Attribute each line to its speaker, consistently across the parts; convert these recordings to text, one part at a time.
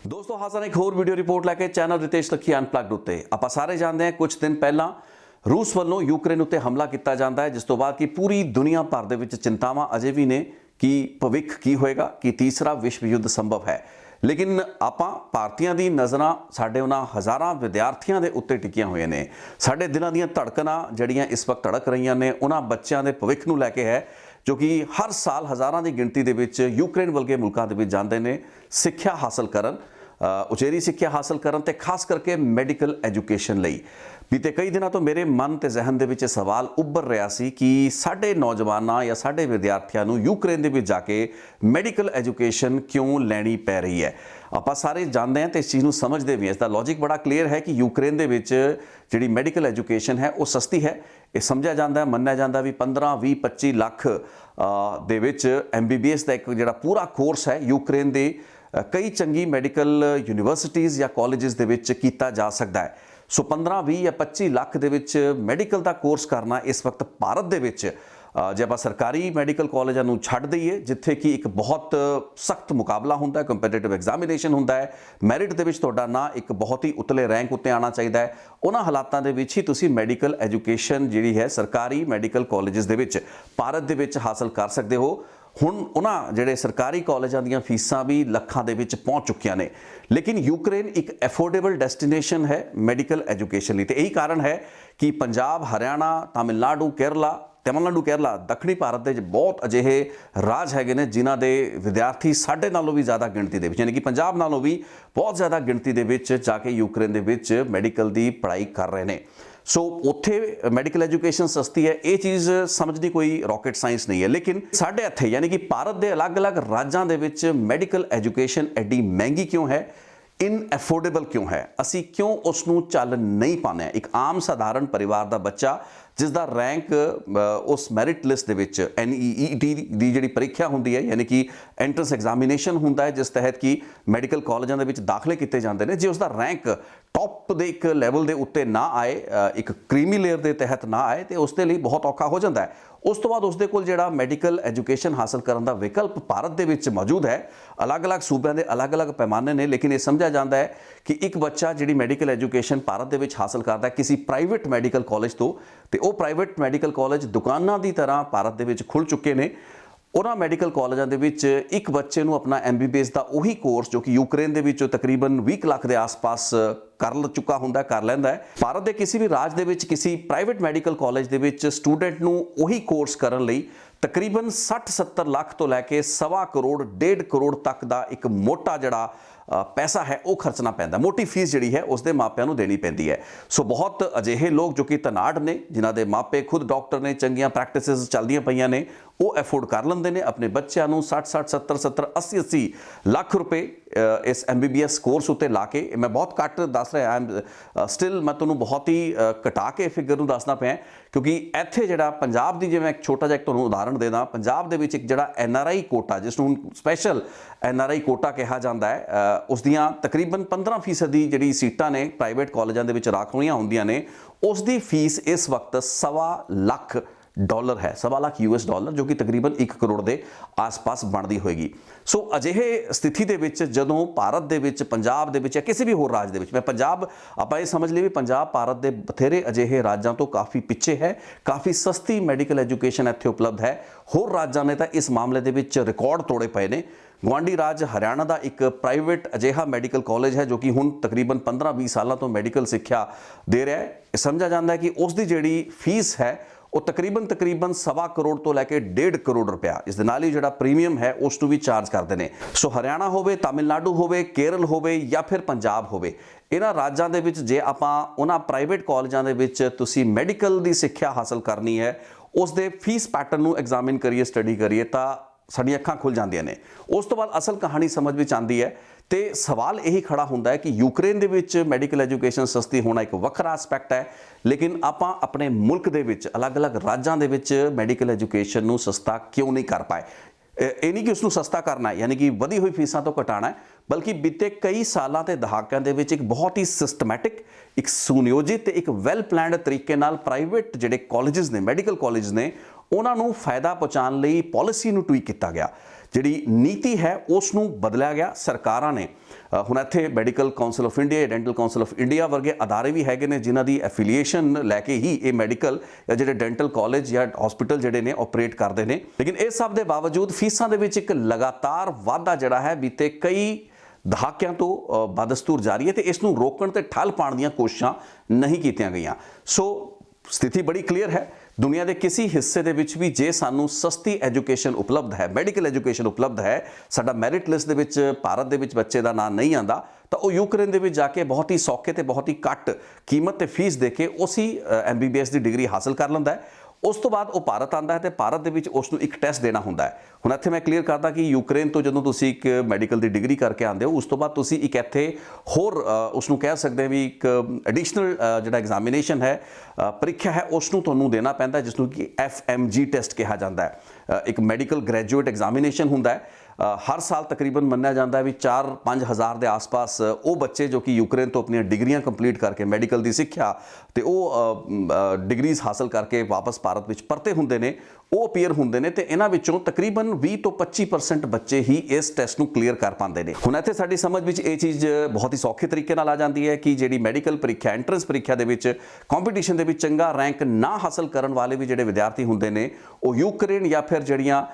Speaker 1: दोस्तों हासन एक होर वीडियो रिपोर्ट लैके चैनल रितेश लखी अनप्लग्ड उत्ते आपां सारे जानते हैं कुछ दिन पहला रूस वालों यूक्रेन उत्ते हमला किया जाता है जिस तो बाद कि पूरी दुनिया भर दे विच चिंतावां अजे भी ने कि भविख की होएगा कि तीसरा विश्व युद्ध संभव है। लेकिन आपां भारतीयां दी नज़रां साडे उन्हां हज़ारां विद्यार्थियों के उत्ते टिकियां हुई ने। साडे दिलां दीयां धड़कनां जड़ियां इस वक्त धड़क रहीआं ने उन्हां बच्चों के भविख नूं लैके है जो कि हर साल हज़ारां की गिणती दे विच यूक्रेन वर्गे मुल्कां दे विच जांदे ने सिक्ख्या हासिल करन, उचेरी सिक्ख्या हासिल करन ते खास करके मैडिकल एजुकेशन लई। बीते कई दिनों तो मेरे मन ते जहन दे विच सवाल उभर रहा सी कि साडे नौजवानां या साडे विद्यार्थियों नूं यूक्रेन दे विच जाके मैडिकल एजुकेशन क्यों लैनी पै रही है। आपां सारे जानते हैं तो इस चीज़ नूं समझदे भी हैं। इसका लॉजिक बड़ा क्लीयर है कि यूक्रेन दे विच जिहड़ी मैडिकल एजुकेशन है वो सस्ती है। ये समझा जाता है, मन्निया जाता भी 15-20-25 लाख दे विच MBBS का एक जिहड़ा पूरा कोर्स है यूक्रेन दे कई चंगी मैडिकल यूनिवर्सिटीज़ या कॉलेजेस दे विच कीता जा सकता है। सो 15-20 या 25 लाख दे विच मैडिकल का कोर्स करना इस वक्त भारत दे विच जे आप सरकारी मैडिकल कॉलेजां नूं छड्ड दईए जिथे कि एक बहुत सख्त मुकाबला होंदा है, कंपीटीटिव एग्जामिनेशन होंदा है, मैरिट दे विच तुहाडा ना एक बहुत ही उतले रैंक उत्ते आना चाहिए है, उन्हां हालातां दे विच ही तुसीं मैडिकल एजुकेशन जिहड़ी है सरकारी मैडिकल कॉलेजेस दे विच भारत दे विच हासिल कर सकते हो। हुण उन्हां जिहड़े सरकारी कॉलेजां दीयां फीसां भी लखां दे विच पहुंच चुकियां ने। लेकिन यूक्रेन एक एफोर्डेबल डेस्टिनेशन है मैडिकल एजुकेशन लई ते यही कारण है कि पंजाब, हरियाणा, तमिलनाडु केरला दक्षिणी भारत के बहुत अजिहे राज हैगे ने जिन्हां दे विद्यार्थी साडे नालों भी ज़्यादा गिणती दे विच यानी कि पंजाब नालों भी बहुत ज़्यादा गिणती दे विच जाके यूक्रेन दे विच मैडिकल की पढ़ाई कर रहे हैं। सो उत्थे मैडिकल एजुकेशन सस्ती है, ये चीज़ समझनी कोई रॉकेट साइंस नहीं है। लेकिन साडे इत्थे यानी कि भारत के अलग अलग राज्यों के विच मैडिकल एजुकेशन एडी महंगी क्यों है, इनएफोर्डेबल क्यों है, असी क्यों उसनूं चल नहीं पाने। एक आम साधारण परिवार का बच्चा जिसका रैंक उस मैरिट लिस्ट के NEET की जी परीक्षा होंगी है यानी कि एंट्रेंस एग्जामिनेशन होंदा है जिस तहत कि मैडिकल कॉलेजों के दाखिले किए जाते हैं, जो उसका रैंक टॉप के एक लैवल के उत्ते ना आए, एक क्रीमी लेयर के तहत ना आए तो उसके लिए बहुत औखा हो जाता है। उस तो बाद उसके कोल जिहड़ा मैडिकल एजुकेशन हासिल करने का विकल्प भारत दे विच मौजूद है। अलग अलग सूबों के अलग अलग पैमाने ने, लेकिन ये समझा जाता है कि एक बच्चा जिहड़ी मैडिकल एजुकेशन भारत दे विच हासिल करता है किसी प्राइवेट मैडिकल कॉलेज तो वो प्राइवेट मैडिकल कॉलेज दुकानां की तरह भारत दे विच खुल चुके हैं। उन्हां मैडिकल कॉलेजों के विच एक बच्चे नूं अपना MBBS का उही कोर्स जो कि यूक्रेन के विच तकरीबन 20 लाख के आस पास कर चुका होंदा कर लैंदा है। भारत के किसी भी राज दे विच किसी प्राइवेट मैडिकल कॉलेज के विच स्टूडेंट नूं उही कोर्स करन लई तकरीबन 60-70 लाख तो लैके 1.25 करोड़ 1.5 करोड़ तक का एक मोटा जड़ा पैसा है वो खर्चना पैंदा, मोटी फीस जिहड़ी है उसके मापिਆਂ ਨੂੰ देनी पैंदी है। सो बहुत अजिहे लोग जो कि धनाड़ ने जिन्हां दे मापे खुद डॉक्टर ने, चंगियां प्रैक्टिसिस चलदियां पईयां ने, वो एफोर्ड कर लेंदे ने अपने बच्चों को 60-60 70-70 80-80 लाख रुपए इस MBBS कोर्स उत्ते ला के। मैं बहुत घट दस रहा, आई एम स्टिल मैं तुहानूं बहुत ही घटा के फिगर नूं दसदा पिया क्योंकि इत्थे जिहड़ा पंजाब दी जिवें एक छोटा जिहा तुहानूं उदाहरण देना, पंजाब दे विच एक जिहड़ा NRI कोटा जिसनूं स्पैशल NRI कोटा कहा जाता है उस दियां तकरीबन 15% जिहड़ी सीटां ने प्राइवेट कॉलेजां दे विच राखवीआं हुंदियां ने, उस दी फीस इस वक्त $1.25 लाख है, $1.25 लाख US जो कि तकरीबन 1 करोड़ के आस पास बनती होएगी। सो अजिहे स्थिति दे विच जदों भारत दे विच पंजाब दे विच या किसी भी होर राज दे विच, मैं पंजाब आपां ये समझ लिए भी पंजाब भारत के बथेरे अजिहे राज्यों तो काफ़ी पिछे है, काफ़ी सस्ती मैडिकल एजुकेशन इत्थे उपलब्ध है। होर राज्यों ने तो इस मामले दे विच रिकॉर्ड तोड़े पे ने। गुआढ़ी राज हरियाणा का एक प्राइवेट अजिहा मैडिकल कॉलेज है जो कि हुण तकरीबन 15-20 सालों तो मैडिकल सिक्ख्या दे रहा है। समझा जाता है कि उसकी जिहड़ी फीस है वो तकरीबन 1.25 करोड़ तो लैके 1.5 करोड़ रुपया, इस दे नाल ही जिहड़ा प्रीमियम है उसनूं भी चार्ज करते हैं। सो हरियाणा होवे, तमिलनाडु होवे, केरल होवे या फिर पंजाब होवे, इन्हां राज्यों के विच जे आपां उन्हां प्राइवेट कॉलेजां दे विच तुसीं मैडिकल की सिक्ख्या हासिल करनी है, उस दे फीस पैटर्न नूं एग्जामिन करिए, स्टडी करिए तो साडियां अखां खुल जांदियां ने। उस तो बाद असल कहानी समझ विच आंदी है तो सवाल यही खड़ा होंदा है कि यूक्रेन दे विच मैडिकल एजुकेशन सस्ती होना एक वखरा एस्पैक्ट है, लेकिन आपां अपने मुल्क दे विच अलग अलग राज्यों के विच मैडिकल एजुकेशन नूं सस्ता क्यों नहीं कर पाए। ये नहीं कि उसनूं सस्ता करना है यानी कि वधी हुई फीसां तो घटाना है, बल्कि बीते कई सालों के दहाकों के विच एक बहुत ही सिस्टमैटिक, एक सुनियोजित, एक वैल प्लैंड तरीके नाल प्राइवेट जिहड़े कॉलेजेस ने, मैडिकल कॉलेज ने, उन्होंने फायदा पहुँचाने लई पॉलिसी नूं ट्वीक किया गया। जिहड़ी नीति है उसनूं बदलिया गया। सरकारां ने ਹੁਣ ਇੱਥੇ medical council of India, dental council of India ਵਰਗੇ ਅਦਾਰੇ ਵੀ ਹੈਗੇ ਨੇ ਜਿਨ੍ਹਾਂ ਦੀ ਐਫੀਲੀਏਸ਼ਨ ਲੈ ਕੇ ਹੀ ਇਹ ਮੈਡੀਕਲ ਜਾਂ ਜਿਹੜੇ ਡੈਂਟਲ ਕਾਲਜ ਜਾਂ ਹਸਪੀਟਲ ਜਿਹੜੇ ਨੇ ਆਪਰੇਟ ਕਰਦੇ ਨੇ। ਲੇਕਿਨ ਇਸ ਸਭ ਦੇ ਬਾਵਜੂਦ ਫੀਸਾਂ ਦੇ ਵਿੱਚ ਇੱਕ ਲਗਾਤਾਰ ਵਾਧਾ ਜਿਹੜਾ ਹੈ ਬੀਤੇ ਕਈ ਦਹਾਕਿਆਂ ਤੋਂ ਬਦਸਤੂਰ ਜਾਰੀ ਹੈ ਤੇ ਇਸ ਨੂੰ ਰੋਕਣ ਤੇ ਠੱਲ ਪਾਉਣ ਦੀਆਂ ਕੋਸ਼ਿਸ਼ਾਂ ਨਹੀਂ ਕੀਤੀਆਂ ਗਈਆਂ। ਸੋ ਸਥਿਤੀ ਬੜੀ ਕਲੀਅਰ ਹੈ, ਦੁਨੀਆ ਦੇ ਕਿਸੇ ਹਿੱਸੇ ਦੇ ਵਿੱਚ ਵੀ ਜੇ ਸਾਨੂੰ ਸਸਤੀ ਐਜੂਕੇਸ਼ਨ ਉਪਲਬਧ ਹੈ, ਮੈਡੀਕਲ ਐਜੂਕੇਸ਼ਨ ਉਪਲਬਧ ਹੈ, ਸਾਡਾ ਮੈਰਿਟ ਲਿਸਟ ਦੇ ਵਿੱਚ ਭਾਰਤ ਦੇ ਵਿੱਚ ਬੱਚੇ ਦਾ ਨਾਂ ਨਹੀਂ ਆਂਦਾ ਤਾਂ ਉਹ ਯੂਕਰੇਨ ਦੇ ਵਿੱਚ ਜਾ ਕੇ ਬਹੁਤ ਹੀ ਸੌਖੇ ਤੇ ਬਹੁਤ ਹੀ ਘੱਟ ਕੀਮਤ ਤੇ ਫੀਸ ਦੇ ਕੇ ਉਸੇ MBBS ਦੀ ਡਿਗਰੀ ਹਾਸਲ ਕਰ ਲੈਂਦਾ ਹੈ। ਉਸ ਤੋਂ ਬਾਅਦ ਉਹ ਭਾਰਤ ਆਂਦਾ ਹੈ ਤੇ ਭਾਰਤ ਦੇ ਵਿੱਚ ਉਸ ਨੂੰ ਇੱਕ ਟੈਸਟ ਦੇਣਾ ਹੁੰਦਾ ਹੈ। ਹੁਣ ਇੱਥੇ ਮੈਂ ਕਲੀਅਰ ਕਰਦਾ ਕਿ ਯੂਕਰੇਨ ਤੋਂ ਜਦੋਂ ਤੁਸੀਂ ਇੱਕ ਮੈਡੀਕਲ ਦੀ ਡਿਗਰੀ ਕਰਕੇ ਆਉਂਦੇ ਹੋ ਉਸ ਤੋਂ ਬਾਅਦ ਤੁਸੀਂ ਇੱਕ ਇੱਥੇ ਹੋਰ ਉਸ ਨੂੰ ਕਹਿ ਸਕਦੇ ਵੀ ਇੱਕ ਐਡੀਸ਼ਨਲ ਜਿਹੜਾ ਐਗਜ਼ਾਮੀਨੇਸ਼ਨ ਹੈ, ਪ੍ਰੀਖਿਆ ਹੈ, ਉਸ ਨੂੰ ਤੁਹਾਨੂੰ ਦੇਣਾ ਪੈਂਦਾ ਜਿਸ ਨੂੰ ਕਿ FMG ਟੈਸਟ ਕਿਹਾ ਜਾਂਦਾ ਹੈ। ਇੱਕ ਮੈਡੀਕਲ ਗ੍ਰੈਜੂਏਟ ਐਗਜ਼ਾਮੀਨੇਸ਼ਨ ਹੁੰਦਾ ਹੈ। ਹਰ ਸਾਲ ਤਕਰੀਬਨ ਮੰਨਿਆ ਜਾਂਦਾ ਹੈ ਵੀ 4-5 ਹਜ਼ਾਰ ਦੇ ਆਸ-ਪਾਸ ਉਹ ਬੱਚੇ ਜੋ ਕਿ ਯੂਕਰੇਨ ਤੋਂ ਆਪਣੀਆਂ ਡਿਗਰੀਆਂ ਕੰਪਲੀਟ ਕਰਕੇ ਮੈਡੀਕਲ ਦੀ ਸਿੱਖਿਆ ਤੇ ਉਹ ਡਿਗਰੀਜ਼ ਹਾਸਲ ਕਰਕੇ ਵਾਪਸ ਭਾਰਤ ਵਿੱਚ ਪਰਤੇ ਹੁੰਦੇ ਨੇ, ਉਹ ਅਪੀਅਰ ਹੁੰਦੇ ਨੇ ਤੇ ਇਹਨਾਂ ਵਿੱਚੋਂ ਤਕਰੀਬਨ 20 ਤੋਂ 25% ਬੱਚੇ ਹੀ ਇਸ ਟੈਸਟ ਨੂੰ ਕਲੀਅਰ ਕਰ ਪਾਉਂਦੇ ਨੇ। ਹੁਣ ਇੱਥੇ ਸਾਡੀ ਸਮਝ ਵਿੱਚ ਇਹ ਚੀਜ਼ ਬਹੁਤ ਹੀ ਸੌਖੇ ਤਰੀਕੇ ਨਾਲ ਆ ਜਾਂਦੀ ਹੈ ਕਿ ਜਿਹੜੀ ਮੈਡੀਕਲ ਪ੍ਰੀਖਿਆ, ਐਂਟਰੈਂਸ ਪ੍ਰੀਖਿਆ ਦੇ ਵਿੱਚ ਕੰਪੀਟੀਸ਼ਨ ਦੇ ਵਿੱਚ ਚੰਗਾ ਰੈਂਕ ਨਾ ਹਾਸਲ ਕਰਨ ਵਾਲੇ ਵੀ ਜਿਹੜੇ ਵਿਦਿਆਰਥੀ ਹੁੰਦੇ ਨੇ ਉਹ ਯੂਕਰੇਨ ਜਾਂ ਫਿਰ ਜਿਹੜੀਆਂ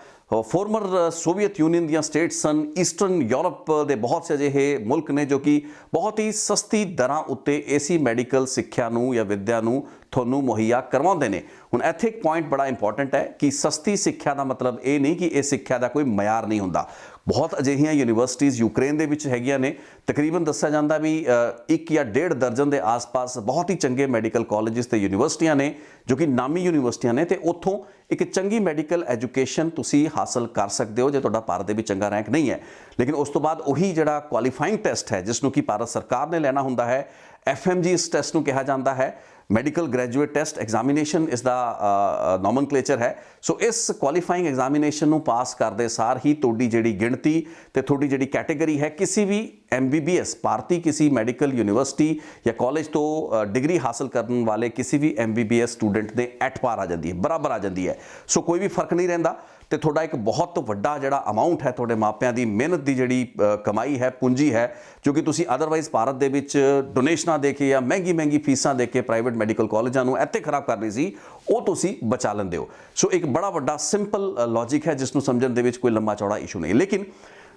Speaker 1: ਫੋਰਮਰ ਸੋਵੀਅਤ ਯੂਨੀਅਨ ਦੀਆਂ ਸਟੇਟਸ ਹਨ, ਈਸਟਰਨ ਯੂਰਪ ਦੇ ਬਹੁਤ ਸੇ ਅਜਿਹੇ ਮੁਲਕ ਨੇ ਜੋ ਕਿ ਬਹੁਤ ਹੀ ਸਸਤੀ ਦਰਾਂ ਉੱਤੇ ਐਸੀ ਮੈਡੀਕਲ ਸਿੱਖਿਆ ਨੂੰ ਜਾਂ ਵਿੱਦਿਆ ਨੂੰ ਤੁਹਾਨੂੰ ਮੁਹੱਈਆ ਕਰਵਾਉਂਦੇ ਨੇ। ਹੁਣ ਇੱਥੇ ਇੱਕ ਪੁਆਇੰਟ ਬੜਾ ਇੰਪੋਰਟੈਂਟ ਹੈ ਕਿ ਸਸਤੀ ਸਿੱਖਿਆ ਦਾ ਮਤਲਬ ਇਹ ਨਹੀਂ ਕਿ ਇਹ ਸਿੱਖਿਆ ਦਾ ਕੋਈ ਮਿਆਰ ਨਹੀਂ ਹੁੰਦਾ। ਬਹੁਤ ਅਜਿਹੀਆਂ ਯੂਨੀਵਰਸਿਟੀਜ਼ ਯੂਕਰੇਨ ਦੇ ਵਿੱਚ ਹੈਗੀਆਂ ਨੇ, ਤਕਰੀਬਨ ਦੱਸਿਆ ਜਾਂਦਾ ਵੀ 1 ਜਾਂ 1.5 ਦਰਜਨ ਦੇ ਆਸ-ਪਾਸ ਬਹੁਤ ਹੀ ਚੰਗੇ ਮੈਡੀਕਲ ਕਾਲਜਿਸ ਤੇ ਯੂਨੀਵਰਸਿਟੀਆਂ ਨੇ ਜੋ ਕਿ ਨਾਮੀ ਯੂਨੀਵਰਸਿਟੀਆਂ ਨੇ ਤੇ ਉੱਥੋਂ ਇੱਕ ਚੰਗੀ ਮੈਡੀਕਲ ਐਜੂਕੇਸ਼ਨ ਤੁਸੀਂ ਹਾਸਲ ਕਰ ਸਕਦੇ ਹੋ ਜੇ ਤੁਹਾਡਾ ਭਾਰਤ ਦੇ ਵਿੱਚ ਚੰਗਾ ਰੈਂਕ ਨਹੀਂ ਹੈ। ਲੇਕਿਨ ਉਸ ਤੋਂ ਬਾਅਦ ਉਹੀ ਜਿਹੜਾ ਕੁਆਲੀਫਾਈਂਗ ਟੈਸਟ ਹੈ ਜਿਸ ਨੂੰ ਕਿ ਭਾਰਤ ਸਰਕਾਰ ਨੇ ਲੈਣਾ ਹੁੰਦਾ ਹੈ, FMG ਇਸ ਟੈਸਟ ਨੂੰ ਕਿਹਾ ਜਾਂਦਾ ਹੈ, ਮੈਡੀਕਲ ਗ੍ਰੈਜੂਏਟ ਟੈਸਟ ਐਗਜ਼ਾਮੀਨੇਸ਼ਨ ਇਸ ਦਾ ਨੋਮਨਕਲੇਚਰ ਹੈ। ਸੋ ਇਸ ਕੁਆਲੀਫਾਈਂਗ ਐਗਜ਼ਾਮੀਨੇਸ਼ਨ ਨੂੰ ਪਾਸ ਕਰਦੇ ਸਾਰ ਹੀ ਤੁਹਾਡੀ ਜਿਹੜੀ ਗਿਣਤੀ ਤੇ ਤੁਹਾਡੀ ਜਿਹੜੀ ਕੈਟੇਗਰੀ ਹੈ ਕਿਸੇ ਵੀ MBBS ਭਾਰਤੀ ਕਿਸੇ ਮੈਡੀਕਲ ਯੂਨੀਵਰਸਿਟੀ ਜਾਂ ਕਾਲਜ ਤੋਂ ਡਿਗਰੀ ਹਾਸਲ ਕਰਨ ਵਾਲੇ ਕਿਸੇ ਵੀ MBBS ਸਟੂਡੈਂਟ ਦੇ ਐਟ ਪਾਰ ਆ ਜਾਂਦੀ ਹੈ, ਬਰਾਬਰ ਆ ਜਾਂਦੀ ਹੈ। ਸੋ ਕੋਈ ਵੀ ਫਰਕ ਨਹੀਂ ਰਹਿੰਦਾ ਤੇ ਤੁਹਾਡਾ ਇੱਕ ਬਹੁਤ ਵੱਡਾ ਜਿਹੜਾ ਅਮਾਉਂਟ ਹੈ ਤੁਹਾਡੇ ਮਾਪਿਆਂ ਦੀ ਮਿਹਨਤ ਦੀ ਜਿਹੜੀ ਕਮਾਈ ਹੈ, ਪੂੰਜੀ ਹੈ, ਜੋ ਕਿ ਤੁਸੀਂ ਅਦਰਵਾਈਜ਼ ਭਾਰਤ ਦੇ ਵਿੱਚ ਡੋਨੇਸ਼ਨਾਂ ਦੇ ਕੇ ਜਾਂ ਮਹਿੰਗੀ ਫੀਸਾਂ ਦੇ ਕੇ ਪ੍ਰਾਈਵੇਟ ਮੈਡੀਕਲ ਕਾਲਜਾਂ ਨੂੰ ਇੱਥੇ ਖਰਾਬ ਕਰਨੀ ਸੀ, ਉਹ ਤੁਸੀਂ ਬਚਾ ਲੈਂਦੇ ਹੋ। ਸੋ ਇੱਕ ਬੜਾ ਵੱਡਾ ਸਿੰਪਲ ਲੌਜਿਕ ਹੈ ਜਿਸ ਨੂੰ ਸਮਝਣ ਦੇ ਵਿੱਚ ਕੋਈ ਲੰਮਾ ਚੌੜਾ ਇਸ਼ੂ ਨਹੀਂ। ਲੇਕਿਨ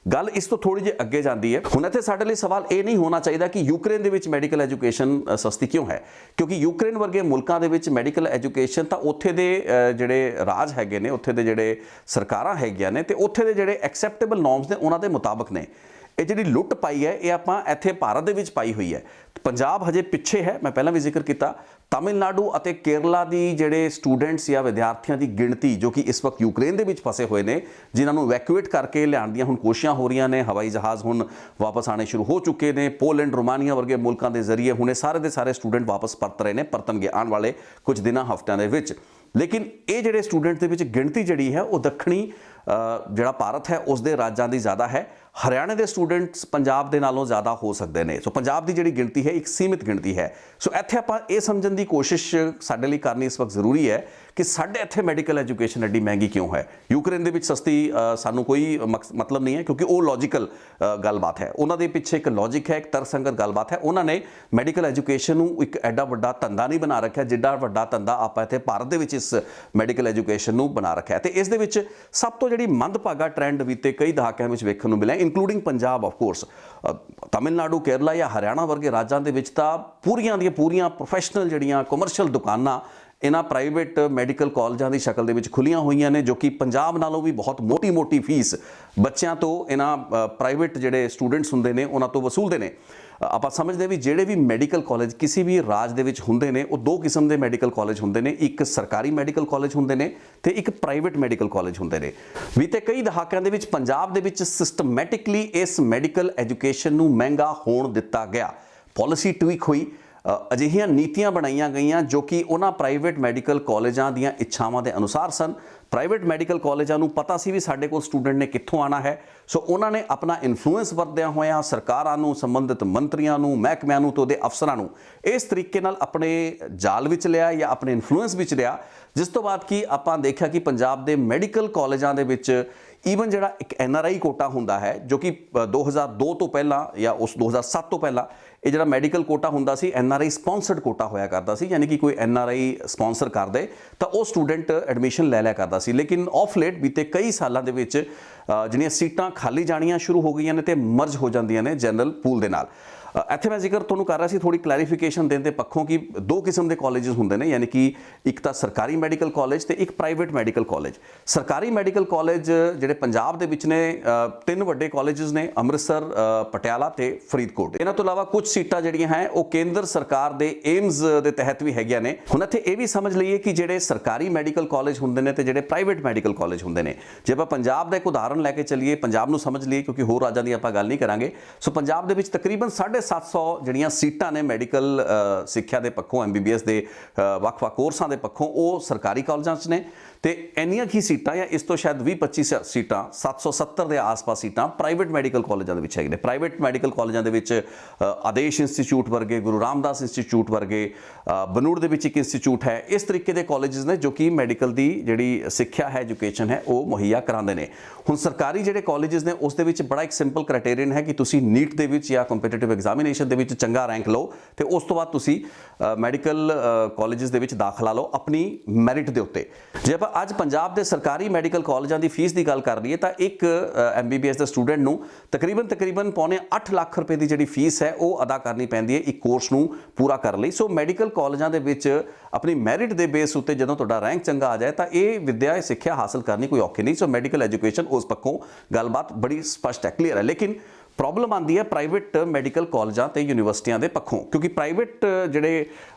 Speaker 1: ਗੱਲ ਇਸ ਤੋਂ ਥੋੜੀ ਜਿਹੀ ਅੱਗੇ ਜਾਂਦੀ ਹੈ। ਹੁਣ ਇੱਥੇ ਸਾਡੇ ਲਈ ਸਵਾਲ ਇਹ ਨਹੀਂ ਹੋਣਾ ਚਾਹੀਦਾ ਕਿ ਯੂਕਰੇਨ ਦੇ ਵਿੱਚ ਮੈਡੀਕਲ ਐਜੂਕੇਸ਼ਨ ਸਸਤੀ ਕਿਉਂ ਹੈ, ਕਿਉਂਕਿ ਯੂਕਰੇਨ ਵਰਗੇ ਮੁਲਕਾਂ ਦੇ ਵਿੱਚ ਮੈਡੀਕਲ ਐਜੂਕੇਸ਼ਨ ਤਾਂ ਉੱਥੇ ਦੇ ਜਿਹੜੇ ਰਾਜ ਹੈਗੇ ਨੇ, ਉੱਥੇ ਦੇ ਜਿਹੜੇ ਸਰਕਾਰਾਂ ਹੈਗੀਆਂ ਨੇ ਤੇ ਉੱਥੇ ਦੇ ਜਿਹੜੇ ਐਕਸੈਪਟੇਬਲ ਨੋਰਮਸ ਨੇ ਉਹਨਾਂ ਦੇ ਮੁਤਾਬਕ ਨੇ। ਇਹ ਜਿਹੜੀ ਲੁੱਟ ਪਾਈ ਹੈ ਇਹ ਆਪਾਂ ਇੱਥੇ ਭਾਰਤ ਦੇ ਵਿੱਚ ਪਾਈ ਹੋਈ ਹੈ। ਪੰਜਾਬ ਹਜੇ ਪਿੱਛੇ ਹੈ, ਮੈਂ ਪਹਿਲਾਂ ਵੀ ਜ਼ਿਕਰ ਕੀਤਾ। ਤਾਮਿਲਨਾਡੂ ਅਤੇ ਕੇਰਲਾ ਦੀ ਜਿਹੜੇ ਸਟੂਡੈਂਟਸ ਜਾਂ ਵਿਦਿਆਰਥੀਆਂ ਦੀ ਗਿਣਤੀ ਜੋ ਕਿ ਇਸ ਵਕਤ ਯੂਕਰੇਨ ਦੇ ਵਿੱਚ ਫਸੇ ਹੋਏ ਨੇ, ਜਿਨ੍ਹਾਂ ਨੂੰ ਇਵੈਕੂਏਟ ਕਰਕੇ ਲਿਆਉਣ ਦੀਆਂ ਹੁਣ ਕੋਸ਼ਿਸ਼ਾਂ ਹੋ ਰਹੀਆਂ ਨੇ, ਹਵਾਈ ਜਹਾਜ਼ ਹੁਣ ਵਾਪਸ ਆਉਣੇ ਸ਼ੁਰੂ ਹੋ ਚੁੱਕੇ ਨੇ, ਪੋਲੈਂਡ, ਰੋਮਾਨੀਆ ਵਰਗੇ ਮੁਲਕਾਂ ਦੇ ਜ਼ਰੀਏ ਹੁਣੇ ਸਾਰੇ ਦੇ ਸਾਰੇ ਸਟੂਡੈਂਟ ਵਾਪਸ ਪਰਤ ਰਹੇ ਨੇ, ਪਰਤਣਗੇ ਆਉਣ ਵਾਲੇ ਕੁਝ ਦਿਨਾਂ ਹਫ਼ਤਿਆਂ ਦੇ ਵਿੱਚ। ਲੇਕਿਨ ਇਹ ਜਿਹੜੇ ਸਟੂਡੈਂਟ ਦੇ ਵਿੱਚ ਗਿਣਤੀ ਜਿਹੜੀ ਹੈ ਉਹ ਦੱਖਣੀ ਜਿਹੜਾ ਭਾਰਤ ਹੈ ਉਸ ਦੇ ਰਾਜਾਂ ਦੀ ਜ਼ਿਆਦਾ ਹੈ। ਹਰਿਆਣੇ ਦੇ ਸਟੂਡੈਂਟਸ ਪੰਜਾਬ ਦੇ ਨਾਲੋਂ ਜ਼ਿਆਦਾ ਹੋ ਸਕਦੇ ਨੇ। ਸੋ ਪੰਜਾਬ ਦੀ ਜਿਹੜੀ ਗਿਣਤੀ ਹੈ ਇੱਕ ਸੀਮਿਤ ਗਿਣਤੀ ਹੈ। ਸੋ ਇੱਥੇ ਆਪਾਂ ਇਹ ਸਮਝਣ ਦੀ ਕੋਸ਼ਿਸ਼ ਸਾਡੇ ਲਈ ਕਰਨੀ ਇਸ ਵਕਤ ਜ਼ਰੂਰੀ ਹੈ ਕਿ ਸਾਡੇ ਇੱਥੇ ਮੈਡੀਕਲ ਐਜੂਕੇਸ਼ਨ ਐਡੀ ਮਹਿੰਗੀ ਕਿਉਂ ਹੈ। ਯੂਕਰੇਨ ਦੇ ਵਿੱਚ ਸਸਤੀ ਸਾਨੂੰ ਕੋਈ ਮਤਲਬ ਨਹੀਂ ਹੈ, ਕਿਉਂਕਿ ਉਹ ਲੌਜੀਕਲ ਗੱਲਬਾਤ ਹੈ, ਉਹਨਾਂ ਦੇ ਪਿੱਛੇ ਇੱਕ ਲੌਜਿਕ ਹੈ, ਇੱਕ ਤਰਕਸੰਗਤ ਗੱਲਬਾਤ ਹੈ। ਉਹਨਾਂ ਨੇ ਮੈਡੀਕਲ ਐਜੂਕੇਸ਼ਨ ਨੂੰ ਇੱਕ ਐਡਾ ਵੱਡਾ ਧੰਦਾ ਨਹੀਂ ਬਣਾ ਰੱਖਿਆ ਜਿੱਡਾ ਵੱਡਾ ਧੰਦਾ ਆਪਾਂ ਇੱਥੇ ਭਾਰਤ ਦੇ ਵਿੱਚ ਇਸ ਮੈਡੀਕਲ ਐਜੂਕੇਸ਼ਨ ਨੂੰ ਬਣਾ ਰੱਖਿਆ। ਤੇ ਇਸ ਦੇ ਵਿੱਚ ਸਭ ਤੋਂ ਜਿਹੜੀ ਮੰਦਭਾਗਾ ਟ੍ਰੈਂਡ ਬੀਤੇ ਕਈ ਦਹਾਕਿਆਂ ਵਿੱਚ ਵੇਖਣ ਨੂੰ ਮਿਲਿਆ, ਇੰਕਲੂਡਿੰਗ ਪੰਜਾਬ ਆਫ ਕੋਰਸ। ਤਾਮਿਲਨਾਡੂ, ਕੇਰਲਾ ਜਾਂ ਹਰਿਆਣਾ ਵਰਗੇ ਰਾਜਾਂ ਦੇ ਵਿੱਚ ਤਾਂ ਪੂਰੀਆਂ ਦੀਆਂ ਪੂਰੀਆਂ ਪ੍ਰੋਫੈਸ਼ਨਲ ਜਿਹੜੀਆਂ ਕਮਰਸ਼ੀਅਲ ਦੁਕਾਨਾਂ ਇਹਨਾਂ ਪ੍ਰਾਈਵੇਟ ਮੈਡੀਕਲ ਕਾਲਜਾਂ ਦੀ ਸ਼ਕਲ ਦੇ ਵਿੱਚ ਖੁੱਲੀਆਂ ਹੋਈਆਂ ਨੇ, ਜੋ ਕਿ ਪੰਜਾਬ ਨਾਲੋਂ ਵੀ ਬਹੁਤ ਮੋਟੀ ਫੀਸ ਬੱਚਿਆਂ ਤੋਂ ਇਹਨਾਂ ਪ੍ਰਾਈਵੇਟ ਜਿਹੜੇ ਸਟੂਡੈਂਟਸ ਹੁੰਦੇ ਨੇ ਉਹਨਾਂ ਤੋਂ ਵਸੂਲਦੇ ਨੇ। ਆਪਾਂ ਸਮਝਦੇ ਵੀ ਜਿਹੜੇ ਵੀ ਮੈਡੀਕਲ ਕਾਲਜ ਕਿਸੇ ਵੀ ਰਾਜ ਦੇ ਵਿੱਚ ਹੁੰਦੇ ਨੇ ਉਹ ਦੋ ਕਿਸਮ ਦੇ ਮੈਡੀਕਲ ਕਾਲਜ ਹੁੰਦੇ ਨੇ, ਇੱਕ ਸਰਕਾਰੀ ਮੈਡੀਕਲ ਕਾਲਜ ਹੁੰਦੇ ਨੇ ਤੇ ਇੱਕ ਪ੍ਰਾਈਵੇਟ ਮੈਡੀਕਲ ਕਾਲਜ ਹੁੰਦੇ ਨੇ। ਬੀਤੇ ਕਈ ਦਹਾਕਿਆਂ ਦੇ ਵਿੱਚ ਪੰਜਾਬ ਦੇ ਵਿੱਚ ਸਿਸਟਮੈਟਿਕਲੀ ਇਸ ਮੈਡੀਕਲ ਐਜੂਕੇਸ਼ਨ ਨੂੰ ਮਹਿੰਗਾ ਹੋਣ ਦਿੱਤਾ ਗਿਆ, ਪਾਲਿਸੀ ਟਵੀਕ ਹੋਈ, ਅਜਿਹੀਆਂ ਨੀਤੀਆਂ ਬਣਾਈਆਂ ਗਈਆਂ ਜੋ ਕਿ ਉਹਨਾਂ ਪ੍ਰਾਈਵੇਟ ਮੈਡੀਕਲ ਕਾਲਜਾਂ ਦੀਆਂ ਇੱਛਾਵਾਂ ਦੇ ਅਨੁਸਾਰ ਸਨ। ਪ੍ਰਾਈਵੇਟ ਮੈਡੀਕਲ ਕਾਲਜਾਂ ਨੂੰ ਪਤਾ ਸੀ ਵੀ ਸਾਡੇ ਕੋਲ ਸਟੂਡੈਂਟ ਨੇ ਕਿੱਥੋਂ ਆਉਣਾ ਹੈ, ਸੋ ਉਹਨਾਂ ਨੇ ਆਪਣਾ ਇਨਫਲੂਐਂਸ ਵਰਤਦਿਆਂ ਹੋਇਆਂ ਸਰਕਾਰਾਂ ਨੂੰ, ਸੰਬੰਧਿਤ ਮੰਤਰੀਆਂ ਨੂੰ, ਮਹਿਕਮਿਆਂ ਨੂੰ ਤੇ ਉਹਦੇ ਅਫਸਰਾਂ ਨੂੰ ਇਸ ਤਰੀਕੇ ਨਾਲ ਆਪਣੇ ਜਾਲ ਵਿੱਚ ਲਿਆ ਜਾਂ ਆਪਣੇ ਇਨਫਲੂਐਂਸ ਵਿੱਚ ਲਿਆ, ਜਿਸ ਤੋਂ ਬਾਅਦ ਕਿ ਆਪਾਂ ਦੇਖਿਆ ਕਿ ਪੰਜਾਬ ਦੇ ਮੈਡੀਕਲ ਕਾਲਜਾਂ ਦੇ ਵਿੱਚ ਈਵਨ ਜਿਹੜਾ ਇੱਕ NRI ਕੋਟਾ ਹੁੰਦਾ ਹੈ ਜੋ ਕਿ 2002 ਤੋਂ ਪਹਿਲਾਂ ਜਾਂ ਉਸ 2007 ਤੋਂ ਪਹਿਲਾਂ ਇਹ ਜਿਹੜਾ ਮੈਡੀਕਲ ਕੋਟਾ ਹੁੰਦਾ ਸੀ NRI ਸਪਾਂਸਰਡ ਕੋਟਾ ਹੋਇਆ ਕਰਦਾ ਸੀ, ਯਾਨੀ ਕਿ ਕੋਈ NRI ਸਪਾਂਸਰ ਕਰਦੇ ਤਾਂ ਉਹ ਸਟੂਡੈਂਟ ਐਡਮਿਸ਼ਨ ਲੈ ਲਿਆ ਕਰਦਾ ਸੀ। ਲੇਕਿਨ ਆਫ ਲੇਟ ਬੀਤੇ ਕਈ ਸਾਲਾਂ ਦੇ ਵਿੱਚ ਜਿਹੜੀਆਂ ਸੀਟਾਂ ਖਾਲੀ ਜਾਣੀਆਂ ਸ਼ੁਰੂ ਹੋ ਗਈਆਂ ਨੇ ਤੇ ਮਰਜ ਹੋ ਜਾਂਦੀਆਂ ਨੇ ਜਨਰਲ ਪੂਲ ਦੇ ਨਾਲ। ਇੱਥੇ ਮੈਂ ਜ਼ਿਕਰ ਤੁਹਾਨੂੰ ਕਰ ਰਿਹਾ ਸੀ ਥੋੜੀ ਕਲੈਰੀਫਿਕੇਸ਼ਨ ਦੇਣ ਦੇ ਪੱਖੋਂ ਕਿ ਦੋ ਕਿਸਮ ਦੇ ਕਾਲਜਸ ਹੁੰਦੇ ਨੇ, ਯਾਨੀ ਕਿ ਇੱਕ ਤਾਂ ਸਰਕਾਰੀ ਮੈਡੀਕਲ ਕਾਲਜ ਤੇ ਇੱਕ ਪ੍ਰਾਈਵੇਟ ਮੈਡੀਕਲ ਕਾਲਜ। ਸਰਕਾਰੀ ਮੈਡੀਕਲ ਕਾਲਜ ਜਿਹੜੇ ਪੰਜਾਬ ਦੇ ਵਿੱਚ ਨੇ ਤਿੰਨ ਵੱਡੇ ਕਾਲਜਸ ਨੇ, ਅੰਮ੍ਰਿਤਸਰ, ਪਟਿਆਲਾ ਤੇ ਫਰੀਦਕੋਟ। ਇਹਨਾਂ ਤੋਂ ਇਲਾਵਾ ਕੁਝ ਸੀਟਾਂ ਜਿਹੜੀਆਂ ਹੈ ਉਹ ਕੇਂਦਰ ਸਰਕਾਰ ਦੇ ਏਮਸ ਦੇ ਤਹਿਤ ਵੀ ਹੈਗੀਆਂ ਨੇ। ਹੁਣ ਇੱਥੇ ਇਹ ਵੀ ਸਮਝ ਲਈਏ ਕਿ ਜਿਹੜੇ ਸਰਕਾਰੀ ਮੈਡੀਕਲ ਕਾਲਜ ਹੁੰਦੇ ਨੇ ਤੇ ਜਿਹੜੇ ਪ੍ਰਾਈਵੇਟ ਮੈਡੀਕਲ ਕਾਲਜ ਹੁੰਦੇ ਨੇ, ਜੇ ਆਪਾਂ ਪੰਜਾਬ ਦਾ ਇੱਕ ਉਦਾਹਰਨ ਲੈ ਕੇ ਚੱਲੀਏ, ਪੰਜਾਬ ਨੂੰ ਸਮਝ ਲਈਏ ਕਿਉਂਕਿ ਹੋਰ ਰਾਜਾਂ ਦੀ ਆਪਾਂ ਗੱਲ ਨਹੀਂ ਕਰਾਂਗੇ। ਸੋ ਪੰਜਾਬ ਦੇ ਵਿੱਚ ਤਕਰੀਬਨ 750 ਜਿਹੜੀਆਂ ਸੀਟਾਂ ਨੇ ਮੈਡੀਕਲ ਸਿੱਖਿਆ ਦੇ ਪੱਖੋਂ, MBBS ਦੇ ਵੱਖ-ਵੱਖ ਕੋਰਸਾਂ ਦੇ ਪੱਖੋਂ ਉਹ ਸਰਕਾਰੀ ਕਾਲਜਾਂ 'ਚ ਨੇ ਤੇ ਇੰਨੀਆਂ ਹੀ ਸੀਟਾਂ ਜਾਂ ਇਸ ਤੋਂ ਸ਼ਾਇਦ 20-25 ਸੀਟਾਂ 770 ਦੇ ਆਸ-ਪਾਸ ਸੀਟਾਂ ਪ੍ਰਾਈਵੇਟ ਮੈਡੀਕਲ ਕਾਲਜਾਂ ਦੇ ਵਿੱਚ ਹੈਗੇ ਨੇ। ਪ੍ਰਾਈਵੇਟ ਮੈਡੀਕਲ ਕਾਲਜਾਂ ਦੇ ਵਿੱਚ ਆਦੇਸ਼ ਇੰਸਟੀਚਿਊਟ ਵਰਗੇ, ਗੁਰੂ ਰਾਮਦਾਸ ਇੰਸਟੀਚਿਊਟ ਵਰਗੇ, ਬਨੂੜ ਦੇ ਵਿੱਚ ਇੱਕ ਇੰਸਟੀਚਿਊਟ ਹੈ, ਇਸ ਤਰੀਕੇ ਦੇ ਕਾਲਜਸ ਨੇ ਜੋ ਕਿ ਮੈਡੀਕਲ ਦੀ ਜਿਹੜੀ ਸਿੱਖਿਆ ਹੈ, ਐਜੂਕੇਸ਼ਨ ਹੈ, ਉਹ ਮੁਹੱਈਆ ਕਰਾਉਂਦੇ ਨੇ। ਹੁਣ ਸਰਕਾਰੀ ਜਿਹੜੇ ਕਾਲਜਸ ਨੇ ਉਸ ਦੇ ਵਿੱਚ ਬੜਾ ਇੱਕ ਸਿੰਪਲ ਕ੍ਰਾਈਟੇਰੀਅਨ ਹੈ ਕਿ ਤੁਸੀਂ ਨੀਟ ਦੇ ਵਿੱਚ ਜਾਂ ਕੰਪੀਟੀਟਿਵ ਐਗਜ਼ਾਮੀਨੇਸ਼ਨ ਦੇ ਵਿੱਚ ਚੰਗਾ ਰੈਂਕ ਲਓ ਤੇ ਉਸ ਤੋਂ ਬਾਅਦ ਤੁਸੀਂ ਮੈਡੀਕਲ ਕਾਲਜਸ ਦੇ ਵਿੱਚ ਦਾਖਲਾ ਲਓ ਆਪਣੀ ਮੈਰਿਟ ਦੇ ਉੱਤੇ। ਜੇ ਆਪਾਂ ਅੱਜ ਪੰਜਾਬ ਦੇ ਸਰਕਾਰੀ ਮੈਡੀਕਲ ਕਾਲਜਾਂ ਦੀ ਫੀਸ ਦੀ ਗੱਲ ਕਰ ਲਈਏ ਤਾਂ ਇੱਕ MBBS ਦੇ ਸਟੂਡੈਂਟ ਨੂੰ ਤਕਰੀਬਨ ਪੌਣੇ 8 ਲੱਖ ਰੁਪਏ ਦੀ ਜਿਹੜੀ ਫੀਸ ਹੈ ਉਹ ਅਦਾ ਕਰਨੀ ਪੈਂਦੀ ਹੈ ਇੱਕ ਕੋਰਸ ਨੂੰ ਪੂਰਾ ਕਰਨ ਲਈ। ਸੋ ਮੈਡੀਕਲ ਕਾਲਜਾਂ ਦੇ ਵਿੱਚ ਆਪਣੀ ਮੈਰਿਟ ਦੇ ਬੇਸ ਉੱਤੇ ਜਦੋਂ ਤੁਹਾਡਾ ਰੈਂਕ ਚੰਗਾ ਆ ਜਾਏ ਤਾਂ ਇਹ ਵਿੱਦਿਆ, ਸਿੱਖਿਆ ਹਾਸਲ ਕਰਨੀ ਕੋਈ ਔਖੀ ਨਹੀਂ। ਸੋ ਮੈਡੀਕਲ ਐਜੂਕੇਸ਼ਨ ਉਸ ਪੱਖੋਂ ਗੱਲਬਾਤ ਬੜੀ ਸਪਸ਼ਟ ਹੈ, ਕਲੀਅਰ ਹੈ। ਲੇਕਿਨ ਪ੍ਰੋਬਲਮ ਆਉਂਦੀ ਹੈ ਪ੍ਰਾਈਵੇਟ ਮੈਡੀਕਲ ਕਾਲਜਾਂ ਤੇ ਯੂਨੀਵਰਸਿਟੀਆਂ ਦੇ ਪੱਖੋਂ, ਕਿਉਂਕਿ ਪ੍ਰਾਈਵੇਟ ਜਿਹੜੇ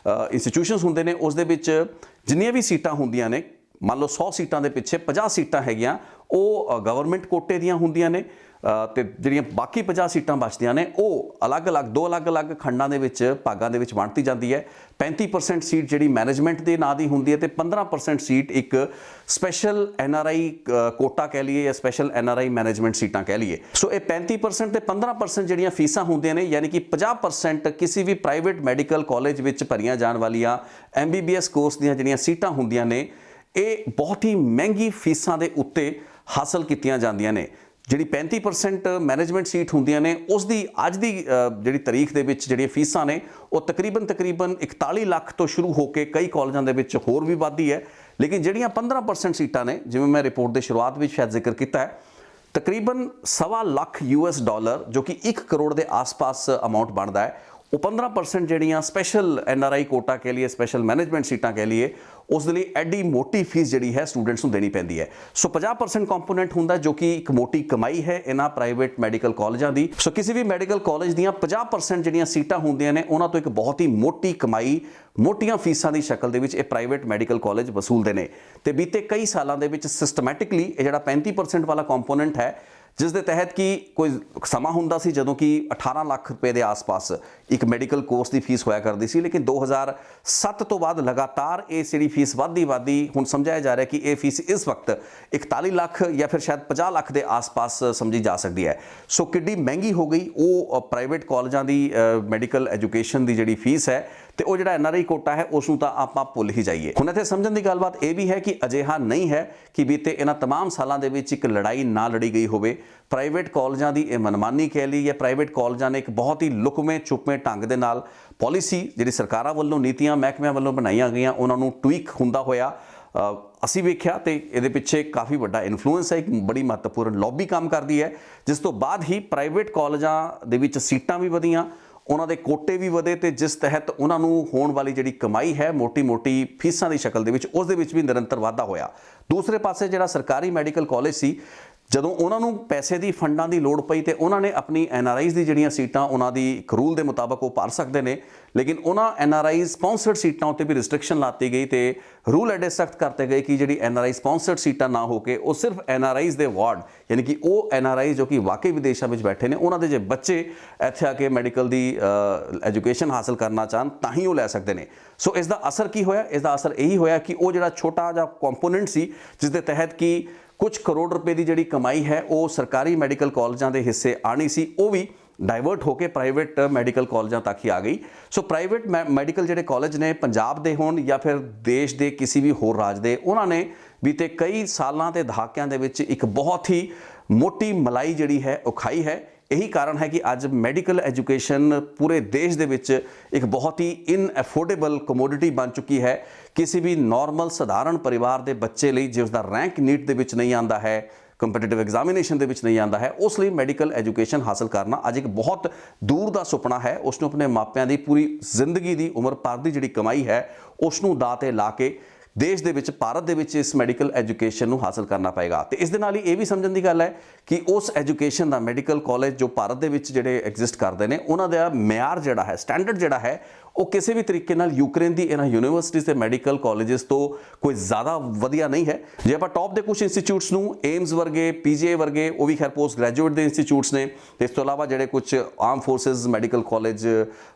Speaker 1: ਇੰਸਟੀਟਿਊਸ਼ਨਸ ਹੁੰਦੇ ਨੇ ਉਸ ਦੇ ਵਿੱਚ ਜਿੰਨੀਆਂ ਵੀ ਸੀਟਾਂ ਹੁੰਦੀਆਂ ਨੇ, ਮੰਨ ਲਓ 100 ਸੀਟਾਂ ਦੇ ਪਿੱਛੇ 50 ਸੀਟਾਂ ਹੈਗੀਆਂ ਉਹ ਗਵਰਨਮੈਂਟ ਕੋਟੇ ਦੀਆਂ ਹੁੰਦੀਆਂ ਨੇ ਤੇ ਜਿਹੜੀਆਂ ਬਾਕੀ 50 ਸੀਟਾਂ ਬਚਦੀਆਂ ਨੇ ਉਹ ਅਲੱਗ-ਅਲੱਗ ਦੋ ਅਲੱਗ-ਅਲੱਗ ਖੰਡਾਂ ਦੇ ਵਿੱਚ, ਭਾਗਾਂ ਦੇ ਵਿੱਚ ਵੰਡਤੀ ਜਾਂਦੀ ਹੈ। 35% ਸੀਟ ਜਿਹੜੀ ਮੈਨੇਜਮੈਂਟ ਦੇ ਨਾਂ ਦੀ ਹੁੰਦੀ ਹੈ ਤੇ 15% ਸੀਟ ਇੱਕ ਸਪੈਸ਼ਲ NRI ਕੋਟਾ ਕਹਿ ਲਈਏ ਜਾਂ ਸਪੈਸ਼ਲ NRI ਮੈਨੇਜਮੈਂਟ ਸੀਟਾਂ ਕਹਿ ਲਈਏ। ਸੋ ਇਹ 35% ਤੇ 15% ਜਿਹੜੀਆਂ ਫੀਸਾਂ ਹੁੰਦੀਆਂ ਨੇ, ਯਾਨੀ ਕਿ 50% ਕਿਸੇ ਵੀ ਪ੍ਰਾਈਵੇਟ ਮੈਡੀਕਲ ਕਾਲਜ ਵਿੱਚ ਭਰੀਆਂ ਜਾਣ ਵਾਲੀਆਂ MBBS ਕੋਰਸ ਦੀਆਂ ਜਿਹੜੀਆਂ ਸੀਟਾਂ ਹੁੰਦੀਆਂ ਨੇ ਇਹ ਬਹੁਤ ਹੀ ਮਹਿੰਗੀ ਫੀਸਾਂ ਦੇ ਉੱਤੇ ਹਾਸਲ ਕੀਤੀਆਂ ਜਾਂਦੀਆਂ ਨੇ। ਜਿਹੜੀ 35% ਮੈਨੇਜਮੈਂਟ ਸੀਟ ਹੁੰਦੀਆਂ ਨੇ ਉਸ ਦੀ ਅੱਜ ਦੀ ਜਿਹੜੀ ਤਾਰੀਖ ਦੇ ਵਿੱਚ ਜਿਹੜੀਆਂ ਫੀਸਾਂ ਨੇ ਉਹ ਤਕਰੀਬਨ 41 ਲੱਖ ਤੋਂ ਸ਼ੁਰੂ ਹੋ ਕੇ ਕਈ ਕਾਲਜਾਂ ਦੇ ਵਿੱਚ ਹੋਰ ਵੀ ਵੱਧਦੀ ਹੈ। ਲੇਕਿਨ ਜਿਹੜੀਆਂ 15% ਸੀਟਾਂ ਨੇ, ਜਿਵੇਂ ਮੈਂ ਰਿਪੋਰਟ ਦੇ ਸ਼ੁਰੂਆਤ ਵਿੱਚ ਸ਼ਾਇਦ ਜ਼ਿਕਰ ਕੀਤਾ ਹੈ, ਤਕਰੀਬਨ $1.25 ਲੱਖ ਜੋ ਕਿ 1 ਕਰੋੜ ਦੇ ਆਸ-ਪਾਸ ਅਮਾਉਂਟ ਬਣਦਾ ਹੈ, ਉਹ 15% ਜਿਹੜੀਆਂ ਸਪੈਸ਼ਲ NRI ਕੋਟਾ ਕਹਿ ਲਈਏ, ਸਪੈਸ਼ਲ ਮੈਨੇਜਮੈਂਟ ਸੀਟਾਂ ਕਹਿ ਲਈਏ, ਉਸ ਦੇ ਲਈ ਐਡੀ ਮੋਟੀ ਫੀਸ ਜਿਹੜੀ ਹੈ ਸਟੂਡੈਂਟਸ ਨੂੰ ਦੇਣੀ ਪੈਂਦੀ ਹੈ। ਸੋ 50% ਕੰਪੋਨੈਂਟ ਹੁੰਦਾ ਜੋ ਕਿ ਇੱਕ ਮੋਟੀ ਕਮਾਈ ਹੈ ਇਹਨਾਂ ਪ੍ਰਾਈਵੇਟ ਮੈਡੀਕਲ ਕਾਲਜਾਂ ਦੀ। ਸੋ ਕਿਸੇ ਵੀ ਮੈਡੀਕਲ ਕਾਲਜ ਦੀਆਂ 50% ਜਿਹੜੀਆਂ ਸੀਟਾਂ ਹੁੰਦੀਆਂ ਨੇ ਉਹਨਾਂ ਤੋਂ ਇੱਕ ਬਹੁਤ ਹੀ ਮੋਟੀ ਕਮਾਈ, ਮੋਟੀਆਂ ਫੀਸਾਂ ਦੀ ਸ਼ਕਲ ਦੇ ਵਿੱਚ ਇਹ ਪ੍ਰਾਈਵੇਟ ਮੈਡੀਕਲ ਕਾਲਜ ਵਸੂਲਦੇ ਨੇ। ਤੇ ਬੀਤੇ ਕਈ ਸਾਲਾਂ ਦੇ ਵਿੱਚ ਸਿਸਟਮੈਟਿਕਲੀ ਇਹ ਜਿਹੜਾ 35% ਵਾਲਾ ਕੰਪੋਨੈਂਟ ਹੈ, ਜਿਸ ਦੇ ਤਹਿਤ ਕਿ ਕੋਈ ਸਮਾਂ ਹੁੰਦਾ ਸੀ ਜਦੋਂ ਕਿ 18 ਲੱਖ ਰੁਪਏ ਦੇ ਆਸ-ਪਾਸ ਇੱਕ ਮੈਡੀਕਲ ਕੋਰਸ ਦੀ ਫੀਸ ਹੋਇਆ ਕਰਦੀ ਸੀ, ਲੇਕਿਨ 2007 ਤੋਂ ਬਾਅਦ ਲਗਾਤਾਰ ਇਹ ਜਿਹੜੀ ਫੀਸ ਵੱਧਦੀ ਹੁਣ ਸਮਝਾਇਆ ਜਾ ਰਿਹਾ ਕਿ ਇਹ ਫੀਸ ਇਸ ਵਕਤ 41 ਲੱਖ ਜਾਂ ਫਿਰ ਸ਼ਾਇਦ 50 ਲੱਖ ਦੇ ਆਸ-ਪਾਸ ਸਮਝੀ ਜਾ ਸਕਦੀ ਹੈ। ਸੋ ਕਿੱਡੀ ਮਹਿੰਗੀ ਹੋ ਗਈ ਉਹ ਪ੍ਰਾਈਵੇਟ ਕਾਲਜਾਂ ਦੀ ਮੈਡੀਕਲ ਐਜੂਕੇਸ਼ਨ ਦੀ ਜਿਹੜੀ ਫੀਸ ਹੈ ਤੇ ਉਹ ਜਿਹੜਾ NRI ਕੋਟਾ ਹੈ ਉਸ ਨੂੰ ਤਾਂ ਆਪਾਂ ਭੁੱਲ ਹੀ ਜਾਈਏ। ਹੁਣ ਇੱਥੇ ਸਮਝਣ ਦੀ ਗੱਲਬਾਤ ਇਹ ਵੀ ਹੈ ਕਿ ਅਜਿਹਾ ਨਹੀਂ ਹੈ ਕਿ ਬੀਤੇ ਇਹਨਾਂ तमाम ਸਾਲਾਂ ਦੇ ਵਿੱਚ ਇੱਕ ਲੜਾਈ ਨਾ ਲੜੀ ਗਈ ਹੋਵੇ। ਪ੍ਰਾਈਵੇਟ ਕਾਲਜਾਂ ਦੀ ਇਹ ਮਨਮਾਨੀ ਕਹਿ ਲਈ ਜਾਂ ਪ੍ਰਾਈਵੇਟ ਕਾਲਜਾਂ ਨੇ ਇੱਕ ਬਹੁਤ ਹੀ ਲੁਕਵੇਂ ਛੁਪਵੇਂ ਢੰਗ ਦੇ ਨਾਲ ਪਾਲਿਸੀ ਜਿਹੜੀ ਸਰਕਾਰਾਂ ਵੱਲੋਂ, ਨੀਤੀਆਂ ਮਹਿਕਮਿਆਂ ਵੱਲੋਂ ਬਣਾਈਆਂ ਗਈਆਂ, ਉਹਨਾਂ ਨੂੰ ਟਵੀਕ ਹੁੰਦਾ ਹੋਇਆ ਅਸੀਂ ਵੇਖਿਆ ਤੇ ਇਹਦੇ ਪਿੱਛੇ ਕਾਫੀ ਵੱਡਾ ਇਨਫਲੂਐਂਸ ਹੈ, ਇੱਕ ਬੜੀ ਮਹੱਤਵਪੂਰਨ ਲੌਬੀ ਕੰਮ ਕਰਦੀ ਹੈ, ਜਿਸ ਤੋਂ ਬਾਅਦ ਹੀ ਪ੍ਰਾਈਵੇਟ ਕਾਲਜਾਂ ਦੇ ਵਿੱਚ ਸੀਟਾਂ ਵੀ ਵਧੀਆਂ, ਉਹਨਾਂ ਦੇ ਕੋਟੇ ਵੀ ਵਧੇ ਤੇ ਜਿਸ ਤਹਿਤ ਉਹਨਾਂ ਨੂੰ ਹੋਣ ਵਾਲੀ ਜਿਹੜੀ ਕਮਾਈ ਹੈ ਮੋਟੀ ਫੀਸਾਂ ਦੀ ਸ਼ਕਲ ਦੇ ਵਿੱਚ, ਉਸ ਦੇ ਵਿੱਚ ਵੀ ਨਿਰੰਤਰ ਵਾਧਾ ਹੋਇਆ। ਦੂਸਰੇ ਪਾਸੇ ਜਿਹੜਾ ਸਰਕਾਰੀ ਮੈਡੀਕਲ ਕਾਲਜ ਸੀ, ਜਦੋਂ ਉਹਨਾਂ ਨੂੰ ਪੈਸੇ ਦੀ, ਫੰਡਾਂ ਦੀ ਲੋੜ ਪਈ ਤੇ ਉਹਨਾਂ ਨੇ ਆਪਣੀ NRIs ਦੀ ਜਿਹੜੀਆਂ ਸੀਟਾਂ ਉਹਨਾਂ ਦੀ ਇੱਕ ਰੂਲ ਦੇ ਮੁਤਾਬਕ ਉਹ ਭਰ ਸਕਦੇ ਨੇ, ਲੇਕਿਨ ਉਹਨਾਂ NRI ਸਪਾਂਸਰਡ ਸੀਟਾਂ ਉੱਤੇ ਵੀ ਰਿਸਟ੍ਰਿਕਸ਼ਨ ਲਾਤੀ ਗਈ ਤੇ ਰੂਲ ਐਡੇ ਸਖਤ ਕਰਤੇ ਗਏ ਕਿ ਜਿਹੜੀ NRI ਸਪਾਂਸਰਡ ਸੀਟਾਂ ਨਾ ਹੋ ਕੇ ਉਹ ਸਿਰਫ NRIs ਦੇ ਵਾਰਡ, ਯਾਨੀ ਕਿ ਉਹ NRI ਜੋ ਕਿ ਵਾਕਈ ਵਿਦੇਸ਼ਾਂ ਵਿੱਚ ਬੈਠੇ ਨੇ, ਉਹਨਾਂ ਦੇ ਜੇ ਬੱਚੇ ਇੱਥੇ ਆ ਕੇ ਮੈਡੀਕਲ ਦੀ ਐਜੂਕੇਸ਼ਨ ਹਾਸਲ ਕਰਨਾ ਚਾਹਣ ਤਾਂ ਹੀ ਉਹ ਲੈ ਸਕਦੇ ਨੇ। ਸੋ ਇਸ ਦਾ ਅਸਰ ਕੀ ਹੋਇਆ? ਇਸ ਦਾ ਅਸਰ ਇਹੀ ਹੋਇਆ ਕਿ ਉਹ ਜਿਹੜਾ ਛੋਟਾ ਜਿਹਾ ਕੰਪੋਨੈਂਟ ਸੀ ਜਿਸ ਦੇ ਤਹਿਤ ਕਿ ਕੁਝ ਕਰੋੜ ਰੁਪਏ ਦੀ ਜਿਹੜੀ ਕਮਾਈ ਹੈ ਉਹ ਸਰਕਾਰੀ ਮੈਡੀਕਲ ਕਾਲਜਾਂ ਦੇ ਹਿੱਸੇ ਆਣੀ ਸੀ, ਉਹ ਵੀ ਡਾਇਵਰਟ ਹੋ ਕੇ ਪ੍ਰਾਈਵੇਟ ਮੈਡੀਕਲ ਕਾਲਜਾਂ ਤੱਕ ਹੀ ਆ ਗਈ। ਸੋ ਪ੍ਰਾਈਵੇਟ ਮੈਡੀਕਲ ਜਿਹੜੇ ਕਾਲਜ ਨੇ ਪੰਜਾਬ ਦੇ ਹੋਣ ਜਾਂ ਫਿਰ ਦੇਸ਼ ਦੇ ਕਿਸੇ ਵੀ ਹੋਰ ਰਾਜ ਦੇ, ਉਹਨਾਂ ਨੇ ਬੀਤੇ ਕਈ ਸਾਲਾਂ ਤੇ ਦਹਾਕਿਆਂ ਦੇ ਵਿੱਚ ਇੱਕ ਬਹੁਤ ਹੀ ਮੋਟੀ ਮਲਾਈ ਜਿਹੜੀ ਹੈ ਉਹ ਖਾਈ ਹੈ। यही कारण है कि ਅੱਜ ਮੈਡੀਕਲ ਐਜੂਕੇਸ਼ਨ ਪੂਰੇ ਦੇਸ਼ ਦੇ ਵਿੱਚ ਇੱਕ ਬਹੁਤ ਹੀ ਇਨਅਫੋਰਡੇਬਲ ਕਮੋਡਿਟੀ ਬਣ ਚੁੱਕੀ ਹੈ। ਕਿਸੇ ਵੀ ਨਾਰਮਲ ਸਧਾਰਨ ਪਰਿਵਾਰ ਦੇ ਬੱਚੇ ਲਈ ਜੇ ਉਸਦਾ ਰੈਂਕ ਨੀਟ ਦੇ ਵਿੱਚ ਨਹੀਂ ਆਉਂਦਾ ਹੈ, ਕੰਪੀਟੀਟਿਵ ਐਗਜ਼ਾਮੀਨੇਸ਼ਨ ਦੇ ਵਿੱਚ ਨਹੀਂ ਆਉਂਦਾ ਹੈ, ਉਸ ਲਈ ਮੈਡੀਕਲ ਐਜੂਕੇਸ਼ਨ ਹਾਸਲ ਕਰਨਾ ਅੱਜ ਇੱਕ ਬਹੁਤ ਦੂਰ ਦਾ ਸੁਪਨਾ ਹੈ। ਉਸ ਨੂੰ ਆਪਣੇ ਮਾਪਿਆਂ ਦੀ ਪੂਰੀ ਜ਼ਿੰਦਗੀ ਦੀ ਉਮਰ ਭਰ ਦੀ ਜਿਹੜੀ ਕਮਾਈ ਹੈ ਉਸ ਨੂੰ ਦਾਅ ਤੇ ਲਾ ਕੇ ਦੇਸ਼ ਦੇ ਵਿੱਚ, ਭਾਰਤ ਦੇ ਵਿੱਚ ਇਸ ਮੈਡੀਕਲ ਐਜੂਕੇਸ਼ਨ ਨੂੰ ਹਾਸਲ ਕਰਨਾ ਪਏਗਾ। ਤੇ ਇਸ ਦੇ ਨਾਲ ਹੀ ਇਹ ਵੀ ਸਮਝਣ ਦੀ ਗੱਲ ਹੈ ਕਿ ਉਸ ਐਜੂਕੇਸ਼ਨ ਦਾ ਮੈਡੀਕਲ ਕਾਲਜ ਜੋ ਭਾਰਤ ਦੇ ਵਿੱਚ ਜਿਹੜੇ ਐਗਜ਼ਿਸਟ ਕਰਦੇ ਨੇ, ਉਹਨਾਂ ਦਾ ਮਿਆਰ ਜਿਹੜਾ ਹੈ, ਸਟੈਂਡਰਡ ਜਿਹੜਾ ਹੈ, ਉਹ ਕਿਸੇ ਵੀ ਤਰੀਕੇ ਨਾਲ ਯੂਕਰੇਨ ਦੀ ਇਹਨਾਂ ਯੂਨੀਵਰਸਿਟੀਜ਼ ਤੇ ਮੈਡੀਕਲ ਕਾਲਜਸ ਤੋਂ ਕੋਈ ਜ਼ਿਆਦਾ ਵਧੀਆ ਨਹੀਂ ਹੈ। ਜੇ ਆਪਾਂ ਟੌਪ ਦੇ ਕੁਝ ਇੰਸਟੀਚਿਊਟਸ ਨੂੰ, ਏਮਸ ਵਰਗੇ, ਪੀਜੀਆਈ ਵਰਗੇ, ਉਹ ਵੀ ਖੈਰ ਪੋਸਟ ਗ੍ਰੈਜੂਏਟ ਦੇ ਇੰਸਟੀਚਿਊਟਸ ਨੇ, ਇਸ ਤੋਂ ਇਲਾਵਾ ਜਿਹੜੇ ਕੁਝ ਆਰਮ ਫੋਰਸਿਸ ਮੈਡੀਕਲ ਕਾਲਜ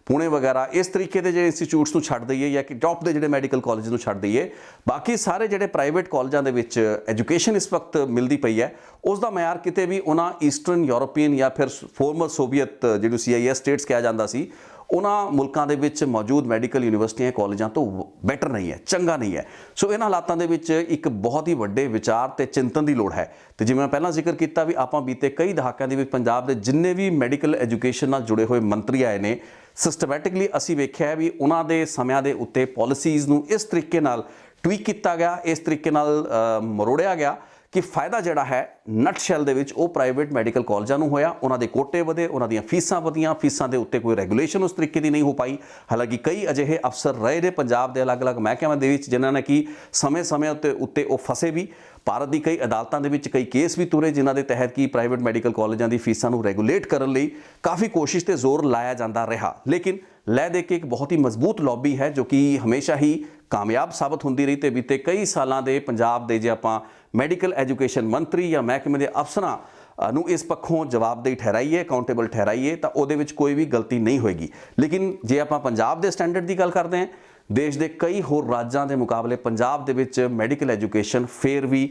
Speaker 1: ਪੁਣੇ ਵਗੈਰਾ, ਇਸ ਤਰੀਕੇ ਦੇ ਜਿਹੜੇ ਇੰਸਟੀਚਿਊਟਸ ਨੂੰ ਛੱਡ ਦਈਏ ਜਾਂ ਕਿ ਟੌਪ ਦੇ ਜਿਹੜੇ ਮੈਡੀਕਲ ਕਾਲਜ ਨੂੰ ਛੱਡ ਦਈਏ, ਬਾਕੀ ਸਾਰੇ ਜਿਹੜੇ ਪ੍ਰਾਈਵੇਟ ਕਾਲਜਾਂ ਦੇ ਵਿੱਚ ਐਜੂਕੇਸ਼ਨ ਇਸ ਵਕਤ ਮਿਲਦੀ ਪਈ ਹੈ, ਉਸ ਦਾ ਮਿਆਰ ਕਿਤੇ ਵੀ ਉਹਨਾਂ ਈਸਟਰਨ ਯੂਰੋਪੀਅਨ ਜਾਂ ਫਿਰ ਫੋਰਮਰ ਸੋਵੀਅਤ ਜਿਹਨੂੰ CIS ਸਟੇਟਸ ਕਿਹਾ ਜਾਂਦਾ ਸੀ, ਉਹਨਾਂ ਮੁਲਕਾਂ ਦੇ ਵਿੱਚ ਮੌਜੂਦ ਮੈਡੀਕਲ ਯੂਨੀਵਰਸਿਟੀਆਂ ਕਾਲਜਾਂ ਤੋਂ ਬੈਟਰ ਨਹੀਂ ਹੈ, ਚੰਗਾ ਨਹੀਂ ਹੈ। ਸੋ ਇਹਨਾਂ ਹਾਲਾਤਾਂ ਦੇ ਵਿੱਚ ਇੱਕ ਬਹੁਤ ਹੀ ਵੱਡੇ ਵਿਚਾਰ ਤੇ ਚਿੰਤਨ ਦੀ ਲੋੜ ਹੈ। ਤੇ ਜਿਵੇਂ ਮੈਂ ਪਹਿਲਾਂ ਜ਼ਿਕਰ ਕੀਤਾ ਵੀ ਆਪਾਂ ਬੀਤੇ ਕਈ ਦਹਾਕਿਆਂ ਦੇ ਵਿੱਚ ਪੰਜਾਬ ਦੇ ਜਿੰਨੇ ਵੀ ਮੈਡੀਕਲ ਐਜੂਕੇਸ਼ਨ ਨਾਲ ਜੁੜੇ ਹੋਏ ਮੰਤਰੀ ਆਏ ਨੇ, ਸਿਸਟਮੈਟਿਕਲੀ ਅਸੀਂ ਵੇਖਿਆ ਵੀ ਉਹਨਾਂ ਦੇ ਸਮਿਆਂ ਦੇ ਉੱਤੇ ਪਾਲਿਸੀਜ਼ ਨੂੰ ਇਸ ਤਰੀਕੇ ਨਾਲ ਟਵੀਕ ਕੀਤਾ ਗਿਆ, ਇਸ ਤਰੀਕੇ ਨਾਲ ਮਰੋੜਿਆ ਗਿਆ ਕਿ ਫਾਇਦਾ ਜਿਹੜਾ ਹੈ ਨਟ ਸ਼ੈਲ ਦੇ ਵਿੱਚ ਉਹ ਪ੍ਰਾਈਵੇਟ ਮੈਡੀਕਲ ਕਾਲਜਾਂ ਨੂੰ ਹੋਇਆ। ਉਹਨਾਂ ਦੇ ਕੋਟੇ ਵਧੇ, ਉਹਨਾਂ ਦੀਆਂ ਫੀਸਾਂ ਵਧੀਆਂ, ਫੀਸਾਂ ਦੇ ਉੱਤੇ ਕੋਈ ਰੈਗੂਲੇਸ਼ਨ ਉਸ ਤਰੀਕੇ ਦੀ ਨਹੀਂ ਹੋ ਪਾਈ। ਹਾਲਾਂਕਿ ਕਈ ਅਜਿਹੇ ਅਫਸਰ ਰਹੇ ਨੇ ਪੰਜਾਬ ਦੇ ਅਲੱਗ-ਅਲੱਗ ਮਹਿਕਮਿਆਂ ਦੇ ਵਿੱਚ ਜਿਨ੍ਹਾਂ ਨੇ ਕਿ ਸਮੇਂ-ਸਮੇਂ ਉੱਤੇ ਉਹ ਫਸੇ ਵੀ। ਭਾਰਤ ਦੀ ਕਈ ਅਦਾਲਤਾਂ ਦੇ ਵਿੱਚ ਕਈ ਕੇਸ ਵੀ ਤੁਰੇ ਜਿਨ੍ਹਾਂ ਦੇ ਤਹਿਤ ਕਿ ਪ੍ਰਾਈਵੇਟ ਮੈਡੀਕਲ ਕਾਲਜਾਂ ਦੀ ਫੀਸਾਂ ਨੂੰ ਰੈਗੂਲੇਟ ਕਰਨ ਲਈ ਕਾਫੀ ਕੋਸ਼ਿਸ਼ ਤੇ ਜ਼ੋਰ ਲਾਇਆ ਜਾਂਦਾ ਰਿਹਾ। ਲੇਕਿਨ ਲੈ ਦੇ ਕੇ ਇੱਕ ਬਹੁਤ ਹੀ ਮਜ਼ਬੂਤ ਲੌਬੀ ਹੈ ਜੋ ਕਿ ਹਮੇਸ਼ਾ ਹੀ ਕਾਮਯਾਬ ਸਾਬਤ ਹੁੰਦੀ ਰਹੀ। ਤੇ ਬੀਤੇ ਕਈ ਸਾਲਾਂ ਦੇ ਪੰਜਾਬ ਦੇ ਜੇ ਆਪਾਂ ਮੈਡੀਕਲ ਐਜੂਕੇਸ਼ਨ ਮੰਤਰੀ ਜਾਂ ਮਹਿਕਮੇ ਦੇ ਅਫਸਰਾਂ ਨੂੰ ਇਸ ਪੱਖੋਂ ਜਵਾਬਦੇਹ ਠਹਿਰਾਈਏ, ਅਕਾਊਂਟੇਬਲ ਠਹਿਰਾਈਏ ਤਾਂ ਉਹਦੇ ਵਿੱਚ ਕੋਈ ਵੀ ਗਲਤੀ ਨਹੀਂ ਹੋਏਗੀ। ਲੇਕਿਨ ਜੇ ਆਪਾਂ ਪੰਜਾਬ ਦੇ ਸਟੈਂਡਰਡ ਦੀ ਗੱਲ ਕਰਦੇ ਹਾਂ, ਦੇਸ਼ ਦੇ ਕਈ ਹੋਰ ਰਾਜਾਂ ਦੇ ਮੁਕਾਬਲੇ ਪੰਜਾਬ ਦੇ ਵਿੱਚ ਮੈਡੀਕਲ ਐਜੂਕੇਸ਼ਨ ਫੇਰ ਵੀ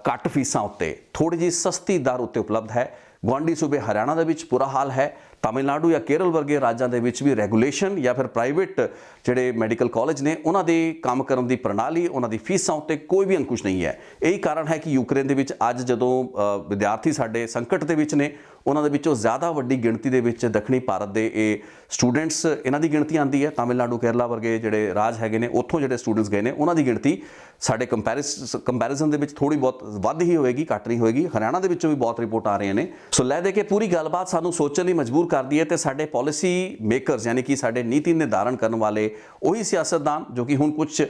Speaker 1: ਘੱਟ ਫੀਸਾਂ ਉੱਤੇ, ਥੋੜੀ ਜਿਹੀ ਸਸਤੀ ਦਰ ਉੱਤੇ ਉਪਲਬਧ ਹੈ। ਗੁਆਂਢੀ ਸੂਬੇ ਹਰਿਆਣਾ ਦੇ ਵਿੱਚ ਬੁਰਾ ਹਾਲ ਹੈ। ਤਾਮਿਲਨਾਡੂ ਜਾਂ ਕੇਰਲ ਵਰਗੇ ਰਾਜਾਂ ਦੇ ਵਿੱਚ ਵੀ ਰੈਗੂਲੇਸ਼ਨ ਜਾਂ ਫਿਰ ਪ੍ਰਾਈਵੇਟ ਜਿਹੜੇ ਮੈਡੀਕਲ ਕਾਲਜ ਨੇ ਉਹਨਾਂ ਦੇ ਕੰਮ ਕਰਨ ਦੀ ਪ੍ਰਣਾਲੀ, ਉਹਨਾਂ ਦੀ ਫੀਸਾਂ ਉੱਤੇ ਕੋਈ ਵੀ ਅੰਕੁਸ਼ ਨਹੀਂ ਹੈ। ਇਹੀ ਕਾਰਨ ਹੈ ਕਿ ਯੂਕਰੇਨ ਦੇ ਵਿੱਚ ਅੱਜ ਜਦੋਂ ਵਿਦਿਆਰਥੀ ਸਾਡੇ ਸੰਕਟ ਦੇ ਵਿੱਚ ਨੇ, ਉਹਨਾਂ ਦੇ ਵਿੱਚੋਂ ਜ਼ਿਆਦਾ ਵੱਡੀ ਗਿਣਤੀ ਦੇ ਵਿੱਚ ਦੱਖਣੀ ਭਾਰਤ ਦੇ ਇਹ ਸਟੂਡੈਂਟਸ, ਇਹਨਾਂ ਦੀ ਗਿਣਤੀ ਆਉਂਦੀ ਹੈ। ਤਾਮਿਲਨਾਡੂ, ਕੇਰਲਾ ਵਰਗੇ ਜਿਹੜੇ ਰਾਜ ਹੈਗੇ ਨੇ, ਉੱਥੋਂ ਜਿਹੜੇ ਸਟੂਡੈਂਟਸ ਗਏ ਨੇ, ਉਹਨਾਂ ਦੀ ਗਿਣਤੀ ਸਾਡੇ ਕੰਪੈਰੀਜ਼ਨ ਦੇ ਵਿੱਚ ਥੋੜੀ ਬਹੁਤ ਵੱਧ ਹੀ ਹੋਏਗੀ, ਘੱਟ ਨਹੀਂ ਹੋਏਗੀ। ਹਰਿਆਣਾ ਦੇ ਵਿੱਚੋਂ ਵੀ ਬਹੁਤ ਰਿਪੋਰਟ ਆ ਰਹੀਆਂ ਨੇ। ਸੋ ਲੈ ਦੇ ਕੇ ਪੂਰੀ ਗੱਲਬਾਤ ਸਾਨੂੰ ਸੋਚਣ ਲਈ ਮਜਬੂਰ ਕਰਦੀ ਹੈ ਤੇ ਸਾਡੇ ਪਾਲਿਸੀ ਮੇਕਰਸ ਯਾਨੀ ਕਿ ਸਾਡੇ ਨੀਤੀ ਨਿਰਧਾਰਨ ਕਰਨ ਵਾਲੇ ਉਹੀ ਸਿਆਸਤਦਾਨ ਜੋ ਕਿ ਹੁਣ ਕੁਝ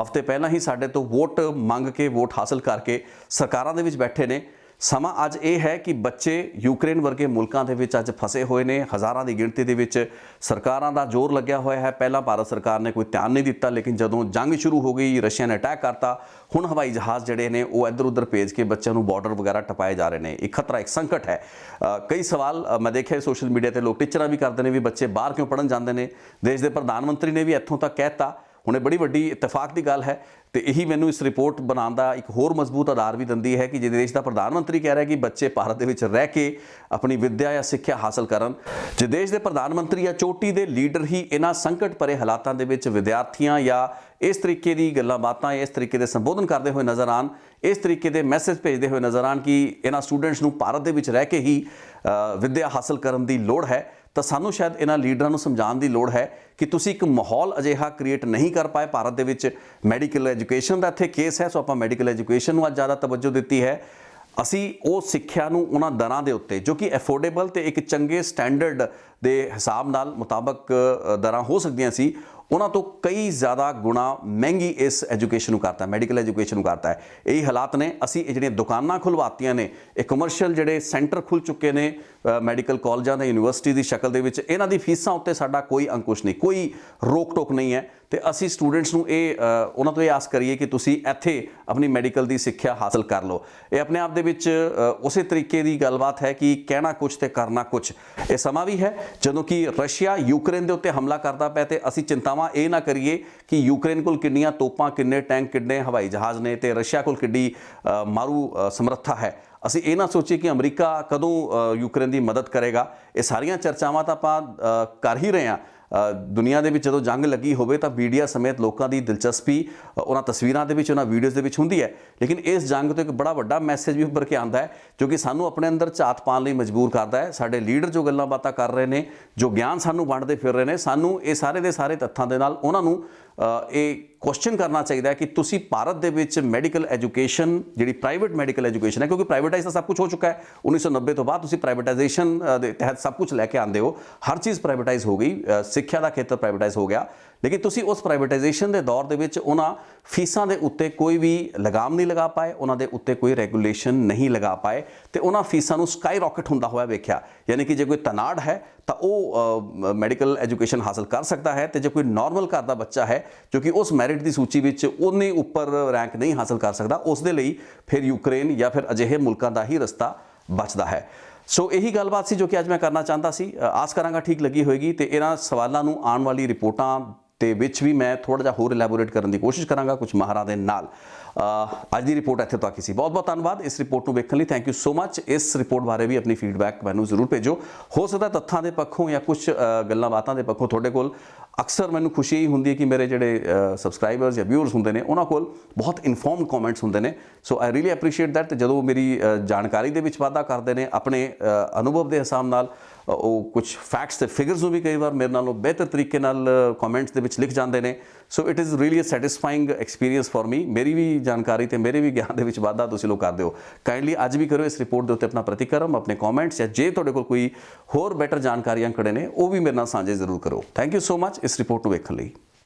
Speaker 1: ਹਫ਼ਤੇ ਪਹਿਲਾਂ ਹੀ ਸਾਡੇ ਤੋਂ ਵੋਟ ਮੰਗ ਕੇ, ਵੋਟ ਹਾਸਲ ਕਰਕੇ ਸਰਕਾਰਾਂ ਦੇ ਵਿੱਚ ਬੈਠੇ ਨੇ। ਸਮਾਂ ਅੱਜ ਇਹ ਹੈ ਕਿ ਬੱਚੇ ਯੂਕਰੇਨ ਵਰਗੇ ਮੁਲਕਾਂ ਦੇ ਵਿੱਚ ਅੱਜ ਫਸੇ ਹੋਏ ਨੇ, ਹਜ਼ਾਰਾਂ ਦੀ ਗਿਣਤੀ ਦੇ ਵਿੱਚ। ਸਰਕਾਰਾਂ ਦਾ ਜ਼ੋਰ ਲੱਗਿਆ ਹੋਇਆ ਹੈ। ਪਹਿਲਾਂ ਭਾਰਤ ਸਰਕਾਰ ਨੇ ਕੋਈ ਧਿਆਨ ਨਹੀਂ ਦਿੱਤਾ, ਲੇਕਿਨ ਜਦੋਂ ਜੰਗ ਸ਼ੁਰੂ ਹੋ ਗਈ, ਰਸ਼ੀਆ ਨੇ ਅਟੈਕ ਕਰਤਾ, ਹੁਣ ਹਵਾਈ ਜਹਾਜ਼ ਜਿਹੜੇ ਨੇ ਉਹ ਇੱਧਰ ਉੱਧਰ ਭੇਜ ਕੇ ਬੱਚਿਆਂ ਨੂੰ ਬਾਰਡਰ ਵਗੈਰਾ ਟਪਾਏ ਜਾ ਰਹੇ ਨੇ। ਇੱਕ ਖਤਰਾ, ਇੱਕ ਸੰਕਟ ਹੈ। ਕਈ ਸਵਾਲ ਮੈਂ ਦੇਖਿਆ ਸੋਸ਼ਲ ਮੀਡੀਆ ਤੇ ਲੋਕ ਟੀਚਰਾਂ ਵੀ ਕਰਦੇ ਨੇ ਵੀ ਬੱਚੇ ਬਾਹਰ ਕਿਉਂ ਪੜ੍ਹਨ ਜਾਂਦੇ ਨੇ। ਦੇਸ਼ ਦੇ ਪ੍ਰਧਾਨ ਮੰਤਰੀ ਨੇ ਵੀ ਇੱਥੋਂ ਤੱਕ ਕਹਿਤਾ। ਹੁਣ ਇਹ ਬੜੀ ਵੱਡੀ ਇਤਫਾਕ ਦੀ ਗੱਲ ਹੈ ਤੇ ਇਹੀ ਮੈਨੂੰ ਇਸ ਰਿਪੋਰਟ ਬਣਾਉਣ ਦਾ ਇੱਕ ਹੋਰ ਮਜ਼ਬੂਤ ਆਧਾਰ ਵੀ ਦਿੰਦੀ ਹੈ ਕਿ ਜੇ ਦੇਸ਼ ਦਾ ਪ੍ਰਧਾਨ ਮੰਤਰੀ ਕਹਿ ਰਿਹਾ ਕਿ ਬੱਚੇ ਭਾਰਤ ਦੇ ਵਿੱਚ ਰਹਿ ਕੇ ਆਪਣੀ ਵਿੱਦਿਆ ਜਾਂ ਸਿੱਖਿਆ ਹਾਸਲ ਕਰਨ, ਜੇ ਦੇਸ਼ ਦੇ ਪ੍ਰਧਾਨ ਮੰਤਰੀ ਜਾਂ ਚੋਟੀ ਦੇ ਲੀਡਰ ਹੀ ਇਹਨਾਂ ਸੰਕਟ ਭਰੇ ਹਾਲਾਤਾਂ ਦੇ ਵਿੱਚ ਵਿਦਿਆਰਥੀਆਂ ਜਾਂ ਇਸ ਤਰੀਕੇ ਦੀ ਗੱਲਾਂ ਬਾਤਾਂ, ਇਸ ਤਰੀਕੇ ਦੇ ਸੰਬੋਧਨ ਕਰਦੇ ਹੋਏ ਨਜ਼ਰ ਆਉਣ, ਇਸ ਤਰੀਕੇ ਦੇ ਮੈਸੇਜ ਭੇਜਦੇ ਹੋਏ ਨਜ਼ਰ ਆਉਣ ਕਿ ਇਹਨਾਂ ਸਟੂਡੈਂਟਸ ਨੂੰ ਭਾਰਤ ਦੇ ਵਿੱਚ ਰਹਿ ਕੇ ਹੀ ਵਿੱਦਿਆ ਹਾਸਲ ਕਰਨ ਦੀ ਲੋੜ ਹੈ, ਤਾਂ ਸਾਨੂੰ ਸ਼ਾਇਦ ਇਹਨਾਂ ਲੀਡਰਾਂ ਨੂੰ ਸਮਝਾਉਣ ਦੀ ਲੋੜ ਹੈ ਕਿ ਤੁਸੀਂ ਇੱਕ ਮਾਹੌਲ ਅਜਿਹਾ ਕ੍ਰੀਏਟ ਨਹੀਂ ਕਰ ਪਾਏ ਭਾਰਤ ਦੇ ਵਿੱਚ। ਮੈਡੀਕਲ ਐਜੂਕੇਸ਼ਨ ਦਾ ਇੱਥੇ ਕੇਸ ਹੈ, ਸੋ ਆਪਾਂ ਮੈਡੀਕਲ ਐਜੂਕੇਸ਼ਨ ਨੂੰ ਅੱਜ ਜ਼ਿਆਦਾ ਤਵੱਜੋ ਦਿੱਤੀ ਹੈ। ਅਸੀਂ ਉਹ ਸਿੱਖਿਆ ਨੂੰ ਉਹਨਾਂ ਦਰਾਂ ਦੇ ਉੱਤੇ ਜੋ ਕਿ ਅਫੋਰਡੇਬਲ ਤੇ ਇੱਕ ਚੰਗੇ ਸਟੈਂਡਰਡ ਦੇ ਹਿਸਾਬ ਨਾਲ ਮੁਤਾਬਕ ਦਰਾਂ ਹੋ ਸਕਦੀਆਂ ਸੀ, ਉਹਨਾਂ ਤੋਂ ਕਈ ਜ਼ਿਆਦਾ ਗੁਣਾ ਮਹਿੰਗੀ ਇਸ ਐਜੂਕੇਸ਼ਨ ਨੂੰ ਕਰਤਾ, ਮੈਡੀਕਲ ਐਜੂਕੇਸ਼ਨ ਨੂੰ ਕਰਤਾ ਹੈ। ਇਹੀ ਹਾਲਾਤ ਨੇ। ਅਸੀਂ ਇਹ ਜਿਹੜੀਆਂ ਦੁਕਾਨਾਂ ਖੁਲਵਾਤੀਆਂ ਨੇ, ਇਹ ਕਮਰਸ਼ੀਅਲ ਜਿਹੜੇ ਸੈਂਟਰ ਖੁੱਲ ਚੁੱਕੇ ਨੇ ਮੈਡੀਕਲ ਕਾਲਜਾਂ ਦੇ, ਯੂਨੀਵਰਸਿਟੀ ਦੀ ਸ਼ਕਲ ਦੇ ਵਿੱਚ, ਇਹਨਾਂ ਦੀ ਫੀਸਾਂ ਉੱਤੇ ਸਾਡਾ ਕੋਈ ਅੰਕੁਸ਼ ਨਹੀਂ, ਕੋਈ ਰੋਕ ਟੋਕ ਨਹੀਂ ਹੈ। ਤੇ ਅਸੀਂ ਸਟੂਡੈਂਟਸ ਨੂੰ ਉਹਨਾਂ ਤੋਂ ਇਹ ਆਸ ਕਰੀਏ ਕਿ ਤੁਸੀਂ ਇੱਥੇ ਆਪਣੀ ਮੈਡੀਕਲ ਦੀ ਸਿੱਖਿਆ ਹਾਸਲ ਕਰ ਲਓ। ਇਹ ਆਪਣੇ ਆਪ ਦੇ ਵਿੱਚ ਉਸੇ ਤਰੀਕੇ ਦੀ ਗੱਲਬਾਤ ਹੈ ਕਿ ਕਹਿਣਾ ਕੁਝ ਤੇ ਕਰਨਾ ਕੁਝ। ਇਹ ਸਮਾਂ ਵੀ ਹੈ ਜਦੋਂ ਕਿ ਰਸ਼ੀਆ ਯੂਕਰੇਨ ਦੇ ਉੱਤੇ ਹਮਲਾ ਕਰਦਾ ਪਿਆ ਤੇ ਅਸੀਂ ਚਿੰਤਾਵਾਂ ਇਹ ਨਾ ਕਰੀਏ ਕਿ ਯੂਕਰੇਨ ਕੋਲ ਕਿੰਨੀਆਂ ਤੋਪਾਂ, ਕਿੰਨੇ ਟੈਂਕ, ਕਿੰਨੇ ਹਵਾਈ ਜਹਾਜ਼ ਨੇ ਤੇ ਰਸ਼ੀਆ ਕੋਲ ਕਿੱਡੀ ਮਾਰੂ ਸਮਰੱਥਾ ਹੈ। ਅਸੀਂ ਇਹ ਨਾ ਸੋਚੀਏ ਕਿ ਅਮਰੀਕਾ ਕਦੋਂ ਯੂਕਰੇਨ ਦੀ ਮਦਦ ਕਰੇਗਾ। ਇਹ ਸਾਰੀਆਂ ਚਰਚਾਵਾਂ ਤਾਂ ਆਪਾਂ ਕਰ ਹੀ ਰਹੇ ਹਾਂ। ਦੁਨੀਆ ਦੇ ਵਿੱਚ ਜਦੋਂ ਜੰਗ ਲੱਗੀ ਹੋਵੇ ਤਾਂ ਮੀਡੀਆ ਸਮੇਤ ਲੋਕਾਂ ਦੀ ਦਿਲਚਸਪੀ ਉਹਨਾਂ ਤਸਵੀਰਾਂ ਦੇ ਵਿੱਚ, ਉਹਨਾਂ ਵੀਡੀਓਜ਼ ਦੇ ਵਿੱਚ ਹੁੰਦੀ ਹੈ, ਲੇਕਿਨ ਇਸ ਜੰਗ ਤੋਂ ਇੱਕ ਬੜਾ ਵੱਡਾ ਮੈਸੇਜ ਵੀ ਉੱਭਰ ਕੇ ਆਉਂਦਾ ਹੈ ਜੋ ਕਿ ਸਾਨੂੰ ਆਪਣੇ ਅੰਦਰ ਝਾਤ ਪਾਉਣ ਲਈ ਮਜਬੂਰ ਕਰਦਾ ਹੈ। ਸਾਡੇ ਲੀਡਰ ਜੋ ਗੱਲਾਂ ਬਾਤਾਂ ਕਰ ਰਹੇ ਨੇ, ਜੋ ਗਿਆਨ ਸਾਨੂੰ ਵੰਡਦੇ ਫਿਰ ਰਹੇ ਨੇ, ਸਾਨੂੰ ਇਹ ਸਾਰੇ ਦੇ ਸਾਰੇ ਤੱਥਾਂ ਦੇ ਨਾਲ ਉਹਨਾਂ ਨੂੰ ਇਹ ਕੁਐਸਚਨ ਕਰਨਾ ਚਾਹੀਦਾ ਹੈ ਕਿ ਤੁਸੀਂ ਭਾਰਤ ਦੇ ਵਿੱਚ ਮੈਡੀਕਲ ਐਜੂਕੇਸ਼ਨ, ਜਿਹੜੀ ਪ੍ਰਾਈਵੇਟ ਮੈਡੀਕਲ ਐਜੂਕੇਸ਼ਨ ਹੈ, ਕਿਉਂਕਿ ਪ੍ਰਾਈਵੇਟਾਈਜ਼ ਤਾਂ ਸਭ ਕੁਝ ਹੋ ਚੁੱਕਾ ਹੈ 1990 ਤੋਂ ਬਾਅਦ, ਤੁਸੀਂ ਪ੍ਰਾਈਵੇਟਾਈਜੇਸ਼ਨ ਦੇ ਤਹਿਤ ਸਭ ਕੁਝ ਲੈ ਕੇ ਆਉਂਦੇ ਹੋ, ਹਰ ਚੀਜ਼ ਪ੍ਰਾਈਵੇਟਾਈਜ਼ ਹੋ ਗਈ, ਸਿੱਖਿਆ ਦਾ ਖੇਤਰ ਪ੍ਰਾਈਵੇਟਾਈਜ਼ ਹੋ ਗਿਆ, ਲੇਕਿਨ ਤੁਸੀਂ ਉਸ ਪ੍ਰਾਈਵੇਟਾਈਜੇਸ਼ਨ ਦੇ ਦੌਰ ਦੇ ਵਿੱਚ ਉਹਨਾਂ ਫੀਸਾਂ ਦੇ ਉੱਤੇ ਕੋਈ ਵੀ ਲਗਾਮ ਨਹੀਂ ਲਗਾ ਪਾਏ, ਉਹਨਾਂ ਦੇ ਉੱਤੇ ਕੋਈ ਰੈਗੂਲੇਸ਼ਨ ਨਹੀਂ ਲਗਾ ਪਾਏ ਤੇ ਉਹਨਾਂ ਫੀਸਾਂ ਨੂੰ ਸਕਾਈ ਰਾਕਟ ਹੁੰਦਾ ਹੋਇਆ ਵੇਖਿਆ। ਯਾਨੀ ਕਿ ਜੇ ਕੋਈ ਤਨਾੜ ਹੈ ਤਾਂ ਉਹ ਮੈਡੀਕਲ ਐਜੂਕੇਸ਼ਨ ਹਾਸਲ ਕਰ ਸਕਦਾ ਹੈ, ਤੇ ਜੇ ਕੋਈ ਨਾਰਮਲ ਘਰ ਦਾ ਬੱਚਾ ਹੈ ਜੋ ਕਿ ਉਸ ਮੈਰਿਟ ਦੀ ਸੂਚੀ ਵਿੱਚ ਉਨੇ ਉੱਪਰ ਰੈਂਕ ਨਹੀਂ ਹਾਸਲ ਕਰ ਸਕਦਾ, ਉਸ ਦੇ ਲਈ ਫਿਰ ਯੂਕਰੇਨ ਜਾਂ ਫਿਰ ਅਜਿਹੇ ਮੁਲਕਾਂ ਦਾ ਹੀ ਰਸਤਾ ਬਚਦਾ ਹੈ। ਸੋ ਇਹੀ ਗੱਲਬਾਤ ਸੀ ਜੋ ਕਿ ਅੱਜ ਮੈਂ ਕਰਨਾ ਚਾਹੁੰਦਾ ਸੀ। ਆਸ ਕਰਾਂਗਾ ਠੀਕ ਲੱਗੀ ਹੋਏਗੀ ਤੇ ਇਹਨਾਂ ਸਵਾਲਾਂ ਨੂੰ ਆਉਣ ਵਾਲੀ ਰਿਪੋਰਟਾਂ ਦੇ ਵਿੱਚ ਵੀ ਮੈਂ ਥੋੜਾ ਜਿਹਾ ਹੋਰ ਇਲੈਬੋਰੇਟ ਕਰਨ ਦੀ ਕੋਸ਼ਿਸ਼ ਕਰਾਂਗਾ ਕੁਝ ਮਾਹਰਾਂ ਦੇ ਨਾਲ। ਅੱਜ ਦੀ ਰਿਪੋਰਟ ਇੱਥੇ ਤੱਕ ਹੀ ਸੀ। ਬਹੁਤ ਬਹੁਤ ਧੰਨਵਾਦ ਇਸ ਰਿਪੋਰਟ ਨੂੰ ਵੇਖਣ ਲਈ। Thank you so much. ਇਸ ਰਿਪੋਰਟ ਬਾਰੇ ਵੀ ਆਪਣੀ ਫੀਡਬੈਕ ਮੈਨੂੰ ਜ਼ਰੂਰ ਭੇਜੋ। ਹੋ ਸਕਦਾ ਤੱਥਾਂ ਦੇ ਪੱਖੋਂ ਜਾਂ ਕੁਝ ਗੱਲਾਂ ਬਾਤਾਂ ਦੇ ਪੱਖੋਂ ਤੁਹਾਡੇ ਕੋਲ ਅਕਸਰ ਮੈਨੂੰ ਖੁਸ਼ੀ ਹੀ ਹੁੰਦੀ ਹੈ ਕਿ ਮੇਰੇ ਜਿਹੜੇ ਸਬਸਕ੍ਰਾਈਬਰਸ ਜਾਂ ਵਿਊਅਰਸ ਹੁੰਦੇ ਨੇ ਉਹਨਾਂ ਕੋਲ ਬਹੁਤ ਇਨਫੋਰਮਡ ਕਮੈਂਟਸ ਹੁੰਦੇ ਨੇ। ਸੋ ਆਈ ਰੀਲੀ ਐਪਰੀਸ਼ੀਏਟ ਦੈਟ। ਤੇ ਜਦੋਂ ਮੇਰੀ ਜਾਣਕਾਰੀ ਦੇ ਵਿੱਚ ਵਾਧਾ ਕਰਦੇ ਨੇ, ਆਪਣੇ ਅਨੁਭਵ ਦੇ ਹਿਸਾਬ ਨਾਲ ਉਹ ਕੁਝ ਫੈਕਟਸ ਤੇ ਫਿਗਰਸ ਨੂੰ ਵੀ ਕਈ ਵਾਰ ਮੇਰੇ ਨਾਲੋਂ ਬਿਹਤਰ ਤਰੀਕੇ ਨਾਲ ਕਮੈਂਟਸ ਦੇ ਵਿੱਚ ਲਿਖ ਜਾਂਦੇ ਨੇ। So it is really a satisfying experience for me. ਮੇਰੀ ਵੀ ਜਾਣਕਾਰੀ ਤੇ ਮੇਰੇ ਵੀ ਗਿਆਨ ਦੇ ਵਿੱਚ ਵਾਧਾ ਤੁਸੀਂ ਲੋਕ ਕਰਦੇ ਹੋ। ਕਾਈਂਡਲੀ ਅੱਜ ਵੀ ਕਰੋ ਇਸ ਰਿਪੋਰਟ ਦੇ ਉੱਤੇ ਆਪਣਾ ਪ੍ਰਤੀਕਰਮ, ਆਪਣੇ ਕਮੈਂਟਸ, ਜਾਂ ਜੇ ਤੁਹਾਡੇ ਕੋਲ ਕੋਈ ਹੋਰ ਬੈਟਰ ਜਾਣਕਾਰੀਆਂ ਖੜੇ ਨੇ ਉਹ ਵੀ ਮੇਰੇ ਨਾਲ ਸਾਂਝੇ ਜ਼ਰੂਰ ਕਰੋ। ਥੈਂਕ ਯੂ ਸੋ ਮਚ ਇਸ ਰਿਪੋਰਟ ਨੂੰ ਵੇਖਣ ਲਈ।